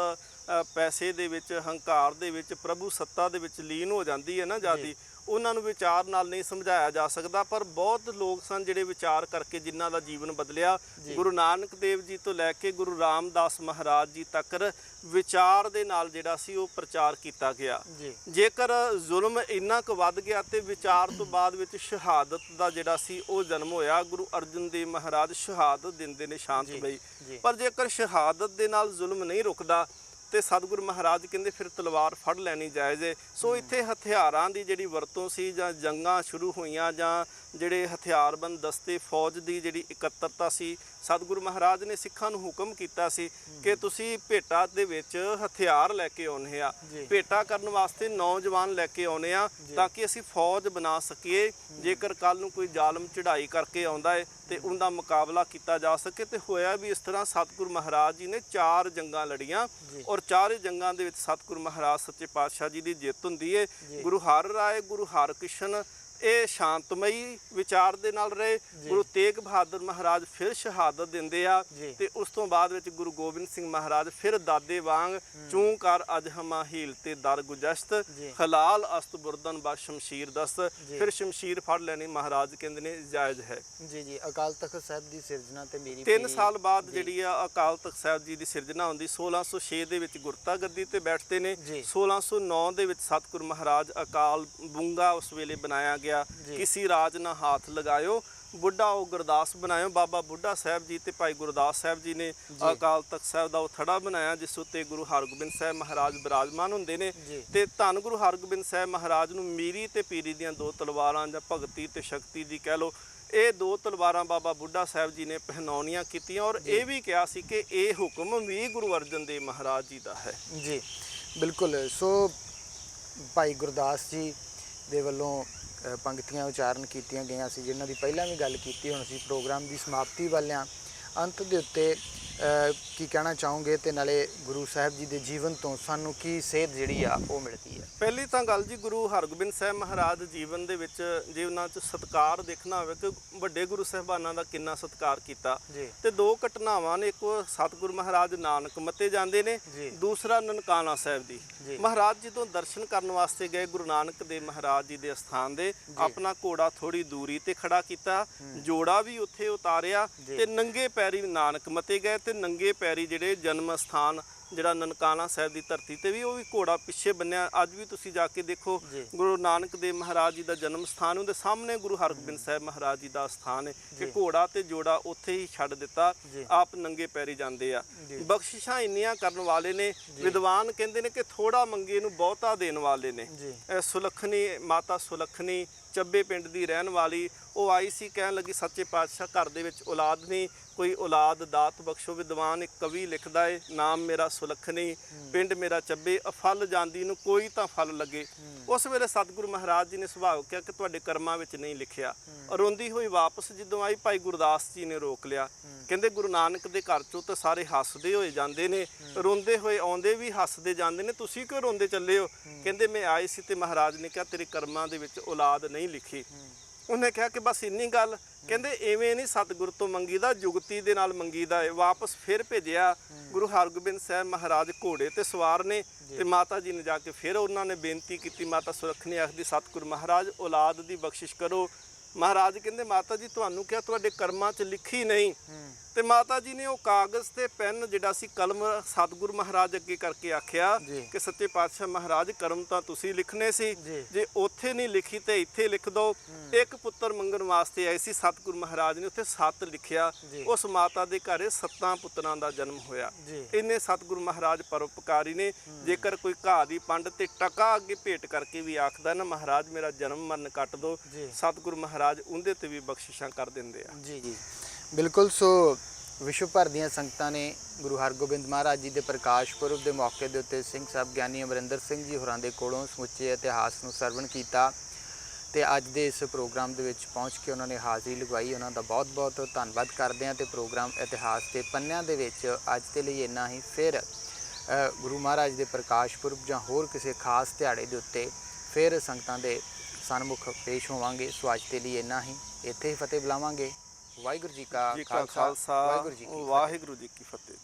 ਪੈਸੇ ਦੇ ਵਿੱਚ, ਹੰਕਾਰ ਦੇ ਵਿੱਚ, ਪ੍ਰਭੂ ਸੱਤਾ ਦੇ ਵਿੱਚ ਲੀਨ ਹੋ ਜਾਂਦੀ ਹੈ ਨਾ ਜਿਆਦੀ, ਉਹਨਾਂ ਨੂੰ ਵਿਚਾਰ ਨਾਲ ਨਹੀਂ ਸਮਝਾਇਆ ਜਾ ਸਕਦਾ। ਪਰ ਬਹੁਤ ਲੋਕ ਸਨ ਜਿਹੜੇ ਵਿਚਾਰ ਕਰਕੇ ਜਿਨ੍ਹਾਂ ਦਾ ਜੀਵਨ ਬਦਲਿਆ। ਗੁਰੂ ਨਾਨਕ ਦੇਵ ਜੀ ਤੋਂ ਲੈ ਕੇ ਗੁਰੂ ਰਾਮਦਾਸ ਮਹਾਰਾਜ ਜੀ ਤੱਕ ਵਿਚਾਰ ਦੇ ਨਾਲ ਜਿਹੜਾ ਸੀ ਉਹ ਪ੍ਰਚਾਰ ਕੀਤਾ ਗਿਆ। ਜੇਕਰ ਜ਼ੁਲਮ ਇੰਨਾ ਕੁ ਵੱਧ ਗਿਆ ਤੇ ਵਿਚਾਰ ਤੋਂ ਬਾਅਦ ਵਿੱਚ ਸ਼ਹਾਦਤ ਦਾ ਜਿਹੜਾ ਸੀ ਉਹ ਜਨਮ ਹੋਇਆ। ਗੁਰੂ ਅਰਜਨ ਦੇਵ ਮਹਾਰਾਜ ਸ਼ਹਾਦਤ ਦਿੰਦੇ ਨੇ ਸ਼ਾਂਤਮਈ, ਪਰ ਜੇਕਰ ਸ਼ਹਾਦਤ ਦੇ ਨਾਲ ਜ਼ੁਲਮ ਨਹੀਂ ਰੁਕਦਾ ਤੇ ਸਤਿਗੁਰੂ ਮਹਾਰਾਜ ਕਹਿੰਦੇ ਫਿਰ ਤਲਵਾਰ ਫੜ ਲੈਣੀ ਜਾਇਜ਼ ਹੈ। ਸੋ ਇੱਥੇ ਹਥਿਆਰਾਂ ਦੀ ਜਿਹੜੀ ਵਰਤੋਂ ਸੀ ਜਾਂ ਜੰਗਾਂ ਸ਼ੁਰੂ ਹੋਈਆਂ ਜਾਂ ਜਿਹੜੇ ਹਥਿਆਰਬੰਦ ਦਸਤੇ ਫੌਜ ਦੀ ਜਿਹੜੀ ਇਕੱਤਰਤਾ ਸੀ, ਸਤਿਗੁਰੂ ਮਹਾਰਾਜ ਨੇ ਸਿੱਖਾਂ ਨੂੰ ਹੁਕਮ ਕੀਤਾ ਸੀ ਕਿ ਤੁਸੀਂ ਭੇਟਾ ਦੇ ਵਿੱਚ ਹਥਿਆਰ ਲੈ ਕੇ ਆਉਣੇ ਆ। ਭੇਟਾ ਕਰਨ ਵਾਸਤੇ ਨੌਜਵਾਨ ਲੈ ਕੇ ਆਉਣੇ ਆ ਤਾਂ ਕਿ ਅਸੀਂ ਫੌਜ ਬਣਾ ਸਕੀਏ। ਜੇਕਰ ਕੱਲ ਨੂੰ ਕੋਈ ਜ਼ਾਲਮ ਚੜ੍ਹਾਈ ਕਰਕੇ ਆਉਂਦਾ ਹੈ ਤੇ ਉਹਦਾ ਮੁਕਾਬਲਾ ਕੀਤਾ ਜਾ ਸਕੇ। ਤੇ ਹੋਇਆ ਵੀ ਇਸ ਤਰ੍ਹਾਂ। ਸਤਿਗੁਰੂ ਮਹਾਰਾਜ ਜੀ ਨੇ 4 ਜੰਗਾਂ ਲੜੀਆਂ ਔਰ 4 ਜੰਗਾਂ ਦੇ ਵਿੱਚ ਸਤਿਗੁਰੂ ਮਹਾਰਾਜ ਸੱਚੇ ਪਾਤਸ਼ਾਹ ਜੀ ਦੀ ਜਿੱਤ ਹੁੰਦੀ ਹੈ। ਗੁਰੂ ਹਰਿ ਰਾਏ, ਗੁਰੂ ਹਰਕ੍ਰਿਸ਼ਨ ਇਹ ਸ਼ਾਂਤਮਈ ਵਿਚਾਰ ਦੇ ਨਾਲ ਰਹੇ। ਗੁਰੂ ਤੇਗ ਬਹਾਦਰ ਮਹਾਰਾਜ ਫਿਰ ਸ਼ਹਾਦਤ ਦਿੰਦੇ ਆ ਤੇ ਉਸ ਤੋਂ ਬਾਅਦ ਵਿੱਚ ਗੁਰੂ ਗੋਬਿੰਦ ਸਿੰਘ ਮਹਾਰਾਜ ਫਿਰ ਦਾਦੇ ਵਾਂਗ ਚੂੰ ਕਰ ਅਜ ਹਮਾ ਹੀਲ ਤੇ ਦਰ ਗੁਜਸ਼ਤ, ਹਲਾਲ ਅਸਤ ਬੁਰਦਨ ਬਾ ਸ਼ਮਸ਼ੀਰ ਦਸਤ। ਫਿਰ ਸ਼ਮਸ਼ੀਰ ਫੜ ਲੈਣੀ ਮਹਾਰਾਜ ਕਹਿੰਦੇ ਨੇ ਜਾਇਜ਼ ਹੈ। ਜੀ ਅਕਾਲ ਤਖਤ ਸਾਹਿਬ ਦੀ ਸਿਰਜਣਾ ਤੇ ਮੇਰੀ 3 ਸਾਲ ਬਾਅਦ ਜਿਹੜੀ ਆ ਅਕਾਲ ਤਖਤ ਸਾਹਿਬ ਜੀ ਦੀ ਸਿਰਜਣਾ ਹੁੰਦੀ। 1606 ਦੇ ਵਿੱਚ ਗੁਰਤਾ ਗੱਦੀ ਤੇ ਬੈਠਦੇ ਨੇ। 1609 ਦੇ ਵਿੱਚ ਸਤਿਗੁਰੂ ਮਹਾਰਾਜ ਅਕਾਲ ਬੁੰਗਾ ਉਸ ਵੇਲੇ ਬਣਾਇਆ ਗਿਆ। ਕਿਸੇ ਰਾਜ ਨਾ ਹੱਥ ਲਗਾਇਓ, ਬੁੱਢਾ ਉਹ ਗੁਰਦਾਸ ਬਣਾਇਓ। ਬਾਬਾ ਬੁੱਢਾ ਸਾਹਿਬ ਜੀ ਤੇ ਭਾਈ ਗੁਰਦਾਸ ਸਾਹਿਬ ਜੀ ਨੇ ਅਕਾਲ ਤਖਤ ਸਾਹਿਬ ਦਾ ਉਹ ਥੜਾ ਬਣਾਇਆ ਜਿਸ ਉੱਤੇ ਗੁਰੂ ਹਰਗੋਬਿੰਦ ਸਾਹਿਬ ਮਹਾਰਾਜ ਬਿਰਾਜਮਾਨ ਹੁੰਦੇ ਨੇ। ਤੇ ਧੰਨ ਗੁਰੂ ਹਰਗੋਬਿੰਦ ਸਾਹਿਬ ਮਹਾਰਾਜ ਨੂੰ ਮੀਰੀ ਤੇ ਪੀਰੀ ਦੀਆਂ 2 ਤਲਵਾਰਾਂ ਜਾਂ ਭਗਤੀ ਤੇ ਸ਼ਕਤੀ ਦੀ ਕਹਿ ਲਓ, ਇਹ 2 ਤਲਵਾਰਾਂ ਬਾਬਾ ਬੁੱਢਾ ਸਾਹਿਬ ਜੀ ਨੇ ਪਹਿਨਾਉਣੀਆਂ ਕੀਤੀਆਂ। ਔਰ ਇਹ ਵੀ ਕਿਹਾ ਸੀ ਕਿ ਇਹ ਹੁਕਮ ਵੀ ਗੁਰੂ ਅਰਜਨ ਦੇਵ ਮਹਾਰਾਜ ਜੀ ਦਾ ਹੈ। ਜੀ ਬਿਲਕੁਲ। ਸੋ ਭਾਈ ਗੁਰਦਾਸ ਜੀ ਦੇ ਵੱਲੋਂ ਪੰਕਤੀਆਂ ਉਚਾਰਨ ਕੀਤੀਆਂ ਗਈਆਂ ਸੀ ਜਿਨ੍ਹਾਂ ਦੀ ਪਹਿਲਾਂ ਵੀ ਗੱਲ ਕੀਤੀ। ਹੁਣ ਅਸੀਂ ਪ੍ਰੋਗਰਾਮ ਦੀ ਸਮਾਪਤੀ ਵੱਲ ਹਾਂ। ਅੰਤ ਦੇ ਉੱਤੇ ਕੀ ਕਹਿਣਾ ਚਾਹੋਗੇ ਤੇ ਨਾਲੇ ਗੁਰੂ ਸਾਹਿਬ ਜੀ ਦੇ ਜੀਵਨ ਤੋਂ ਸਾਨੂੰ ਕੀ ਸੇਧ ਜਿਹੜੀ ਆ ਉਹ ਮਿਲਦੀ ਹੈ? ਪਹਿਲੀ ਤਾਂ ਗੱਲ ਜੀ, ਗੁਰੂ ਹਰਗੋਬਿੰਦ ਸਾਹਿਬ ਮਹਾਰਾਜ ਜੀਵਨ ਦੇ ਵਿੱਚ ਜੇ ਉਹਨਾਂ 'ਚ ਸਤਿਕਾਰ ਦੇਖਣਾ ਹੋਵੇ ਕਿ ਵੱਡੇ ਗੁਰੂ ਸਾਹਿਬਾਨਾਂ ਦਾ ਕਿੰਨਾ ਸਤਿਕਾਰ ਕੀਤਾ ਤੇ 2 ਘਟਨਾਵਾਂ ਨੇ। ਇੱਕ ਸਤਿਗੁਰੂ ਮਹਾਰਾਜ ਨਾਨਕ ਮੱਤੇ ਜਾਂਦੇ ਨੇ, ਦੂਸਰਾ ਨਨਕਾਣਾ ਸਾਹਿਬ ਦੀ। ਮਹਾਰਾਜ ਜਦੋਂ ਦਰਸ਼ਨ ਕਰਨ ਵਾਸਤੇ ਗਏ ਗੁਰੂ ਨਾਨਕ ਦੇਵ ਮਹਾਰਾਜ ਜੀ ਦੇ ਅਸਥਾਨ ਦੇ, ਆਪਣਾ ਘੋੜਾ ਥੋੜੀ ਦੂਰੀ ਤੇ ਖੜਾ ਕੀਤਾ, ਜੋੜਾ ਵੀ ਉੱਥੇ ਉਤਾਰਿਆ ਤੇ ਨੰਗੇ ਪੈਰੀ ਨਾਨਕ ਮੱਤੇ ਗਏ। ਤੇ ਨੰਗੇ ਪੈਰੀ ਜਿਹੜੇ ਜਨਮ ਸਥਾਨ ਜਿਹੜਾ ਨਨਕਾਣਾ ਸਾਹਿਬ ਦੀ ਧਰਤੀ ਤੇ ਵੀ ਉਹ ਵੀ ਘੋੜਾ ਪਿੱਛੇ ਬੰਨਿਆ। ਅੱਜ ਵੀ ਤੁਸੀਂ ਜਾ ਕੇ ਦੇਖੋ ਗੁਰੂ ਨਾਨਕ ਦੇਵ ਮਹਾਰਾਜ ਜੀ ਦਾ ਜਨਮ ਸਥਾਨ ਉਹਦੇ ਸਾਹਮਣੇ ਗੁਰੂ ਹਰਗੋਬਿੰਦ ਸਾਹਿਬ ਮਹਾਰਾਜ ਜੀ ਦਾ ਸਥਾਨ ਹੈ ਕਿ ਘੋੜਾ ਤੇ ਜੋੜਾ ਉੱਥੇ ਹੀ ਛੱਡ ਦਿੱਤਾ, ਆਪ ਨੰਗੇ ਪੈਰੀ ਜਾਂਦੇ ਆ। ਬਖਸ਼ਿਸ਼ਾਂ ਇੰਨੀਆਂ ਕਰਨ ਵਾਲੇ ਨੇ। ਵਿਦਵਾਨ ਕਹਿੰਦੇ ਨੇ ਕਿ ਥੋੜਾ ਮੰਗੇ ਨੂੰ ਬਹੁਤਾ ਦੇਣ ਵਾਲੇ ਨੇ। ਸੁਲੱਖਣੀ ਮਾਤਾ ਸੁਲੱਖਣੀ ਚੱਬੇ ਪਿੰਡ ਦੀ ਰਹਿਣ ਵਾਲੀ, ਉਹ ਆਈ ਸੀ ਕਹਿਣ ਲੱਗੀ ਸੱਚੇ ਪਾਤਸ਼ਾਹ ਘਰ ਦੇ ਵਿੱਚ ਔਲਾਦ ਨਹੀਂ, ਕੋਈ ਔਲਾਦ ਦਾਤ ਬਖਸ਼ੋ। ਵਿਦਵਾਨ ਇੱਕ ਕਵੀ ਲਿਖਦਾ ਏ, ਨਾਮ ਮੇਰਾ ਸੁਲੱਖਣੀ, ਪਿੰਡ ਮੇਰਾ ਚੱਬੇ, ਅਫਲ ਜਾਂਦੀ ਨੂੰ ਕੋਈ ਤਾਂ ਫਲ ਲੱਗੇ। ਉਸ ਵੇਲੇ ਸਤਿਗੁਰੂ ਮਹਾਰਾਜ ਜੀ ਨੇ ਸੁਭਾਅ ਕਿਹਾ ਕਿ ਤੁਹਾਡੇ ਕਰਮਾਂ ਵਿੱਚ ਨਹੀਂ ਲਿਖਿਆ। ਰੋਂਦੀ ਹੋਈ ਵਾਪਸ ਜਦੋਂ ਆਈ, ਭਾਈ ਗੁਰਦਾਸ ਜੀ ਨੇ ਰੋਕ ਲਿਆ। ਕਹਿੰਦੇ ਗੁਰੂ ਨਾਨਕ ਦੇ ਘਰ ਚੋਂ ਤਾਂ ਸਾਰੇ ਹੱਸਦੇ ਹੋਏ ਜਾਂਦੇ ਨੇ, ਰੋਂਦੇ ਹੋਏ ਆਉਂਦੇ ਵੀ ਹੱਸਦੇ ਜਾਂਦੇ ਨੇ, ਤੁਸੀਂ ਕਿਉਂ ਰੋਂਦੇ ਚੱਲੇ ਹੋ? ਕਹਿੰਦੇ ਮੈਂ ਆਏ ਸੀ ਤੇ ਮਹਾਰਾਜ ਨੇ ਕਿਹਾ ਤੇਰੇ ਕਰਮਾਂ ਦੇ ਵਿੱਚ ਔਲਾਦ ਨਹੀਂ ਲਿਖੀ। ਉਹਨੇ ਕਿਹਾ ਕਿ ਬਸ ਇੰਨੀ ਗੱਲ? ਕਹਿੰਦੇ ਐਵੇਂ ਨਹੀਂ ਸਤਿਗੁਰ ਤੋਂ ਮੰਗੀਦਾ, ਜੁਗਤੀ ਦੇ ਨਾਲ ਮੰਗੀਦਾ ਹੈ। ਵਾਪਸ ਫਿਰ ਭੇਜਿਆ। ਗੁਰੂ ਹਰਗੋਬਿੰਦ ਸਾਹਿਬ ਮਹਾਰਾਜ ਘੋੜੇ ਤੇ ਸਵਾਰ ਨੇ ਤੇ ਮਾਤਾ ਜੀ ਨੇ ਜਾ ਕੇ ਫਿਰ ਉਹਨਾਂ ਨੇ ਬੇਨਤੀ ਕੀਤੀ। ਮਾਤਾ ਸੁਲੱਖਣੀ ਆਖਦੀ ਸਤਿਗੁਰ ਮਹਾਰਾਜ ਔਲਾਦ ਦੀ ਬਖਸ਼ਿਸ਼ ਕਰੋ। ਮਹਾਰਾਜ ਕਹਿੰਦੇ ਮਾਤਾ ਜੀ ਤੁਹਾਨੂੰ ਕਿਹਾ ਤੁਹਾਡੇ ਕਰਮਾਂ 'ਚ ਲਿਖੀ ਨਹੀਂ। ਤੇ ਮਾਤਾ ਜੀ ਨੇ ਉਹ ਕਾਗਜ਼ ਤੇ ਪੈਨ ਜਿਹੜਾ ਸੀ ਕਲਮ ਸਤਿਗੁਰ ਮਹਾਰਾਜ ਅੱਗੇ ਕਰਕੇ ਆਖਿਆ ਕਿ ਸੱਚੇ ਪਾਤਸ਼ਾਹ ਮਹਾਰਾਜ ਕਰਮ ਤਾਂ ਤੁਸੀਂ ਲਿਖਣੇ ਸੀ, ਜੇ ਉੱਥੇ ਨਹੀਂ ਲਿਖੀ ਤੇ ਇੱਥੇ ਲਿਖ ਦਿਓ। ਇੱਕ ਪੁੱਤਰ ਮੰਗਣ ਵਾਸਤੇ ਆਏ ਸੀ, ਸਤਿਗੁਰ ਮਹਾਰਾਜ ਨੇ ਉੱਥੇ 7 ਲਿਖਿਆ। ਉਸ ਮਾਤਾ ਦੇ ਘਰੇ 7 ਪੁੱਤਰਾਂ ਦਾ ਜਨਮ ਹੋਇਆ। ਇੰਨੇ ਸਤਿਗੁਰ ਮਹਾਰਾਜ ਪਰਉਪਕਾਰੀ ਨੇ। ਜੇਕਰ ਕੋਈ ਘਾਹ ਦੀ ਪੰਡ ਤੇ ਟਕਾ ਅੱਗੇ ਭੇਟ ਕਰਕੇ ਵੀ ਆਖਦਾ ਨਾ ਮਹਾਰਾਜ ਮੇਰਾ ਜਨਮ ਮਰਨ ਕੱਟ ਦਿਓ, ਸਤਿਗੁਰ ਮਹਾਰਾਜ ਉਹਦੇ ਤੇ ਵੀ ਬਖਸ਼ਿਸ਼ਾਂ ਕਰ ਦਿੰਦੇ ਆ। ਜੀ ਬਿਲਕੁਲ। ਸੋ ਵਿਸ਼ਵ ਭਰ ਦੀਆਂ ਸੰਗਤਾਂ ਨੇ ਗੁਰੂ ਹਰਗੋਬਿੰਦ ਮਹਾਰਾਜ ਜੀ ਦੇ ਪ੍ਰਕਾਸ਼ ਪੁਰਬ ਦੇ ਮੌਕੇ ਦੇ ਉੱਤੇ ਸਿੰਘ ਸਾਹਿਬ ਗਿਆਨੀ ਅਮਰਿੰਦਰ ਸਿੰਘ ਜੀ ਹੋਰਾਂ ਦੇ ਕੋਲੋਂ ਸਮੁੱਚੇ ਇਤਿਹਾਸ ਨੂੰ ਸਰਵਣ ਕੀਤਾ ਤੇ ਅੱਜ ਦੇ ਇਸ ਪ੍ਰੋਗਰਾਮ ਦੇ ਵਿੱਚ ਪਹੁੰਚ ਕੇ ਉਹਨਾਂ ਨੇ ਹਾਜ਼ਰੀ ਲਗਵਾਈ। ਉਹਨਾਂ ਦਾ ਬਹੁਤ-ਬਹੁਤ ਧੰਨਵਾਦ ਕਰਦੇ ਹਾਂ। ਤੇ ਪ੍ਰੋਗਰਾਮ ਇਤਿਹਾਸ ਦੇ ਪੰਨਿਆਂ ਦੇ ਵਿੱਚ ਅੱਜ ਦੇ ਲਈ ਇੰਨਾ ਹੀ। ਫਿਰ ਗੁਰੂ ਮਹਾਰਾਜ ਦੇ ਪ੍ਰਕਾਸ਼ ਪੁਰਬ ਜਾਂ ਹੋਰ ਕਿਸੇ ਖਾਸ ਦਿਹਾੜੇ ਦੇ ਉੱਤੇ ਫਿਰ ਸੰਗਤਾਂ ਦੇ ਸਨਮੁਖ ਪੇਸ਼ ਹੋਵਾਂਗੇ। ਸੋ ਅੱਜ ਦੇ ਲਈ ਇੰਨਾ ਹੀ। ਇੱਥੇ ਹੀ ਫਤਿਹ ਬੁਲਾਵਾਂਗੇ। ਵਾਹਿਗੁਰੂ ਜੀ ਕਾ ਖਾਲਸਾ, ਵਾਹਿਗੁਰੂ ਜੀ ਕੀ ਫਤਿਹ।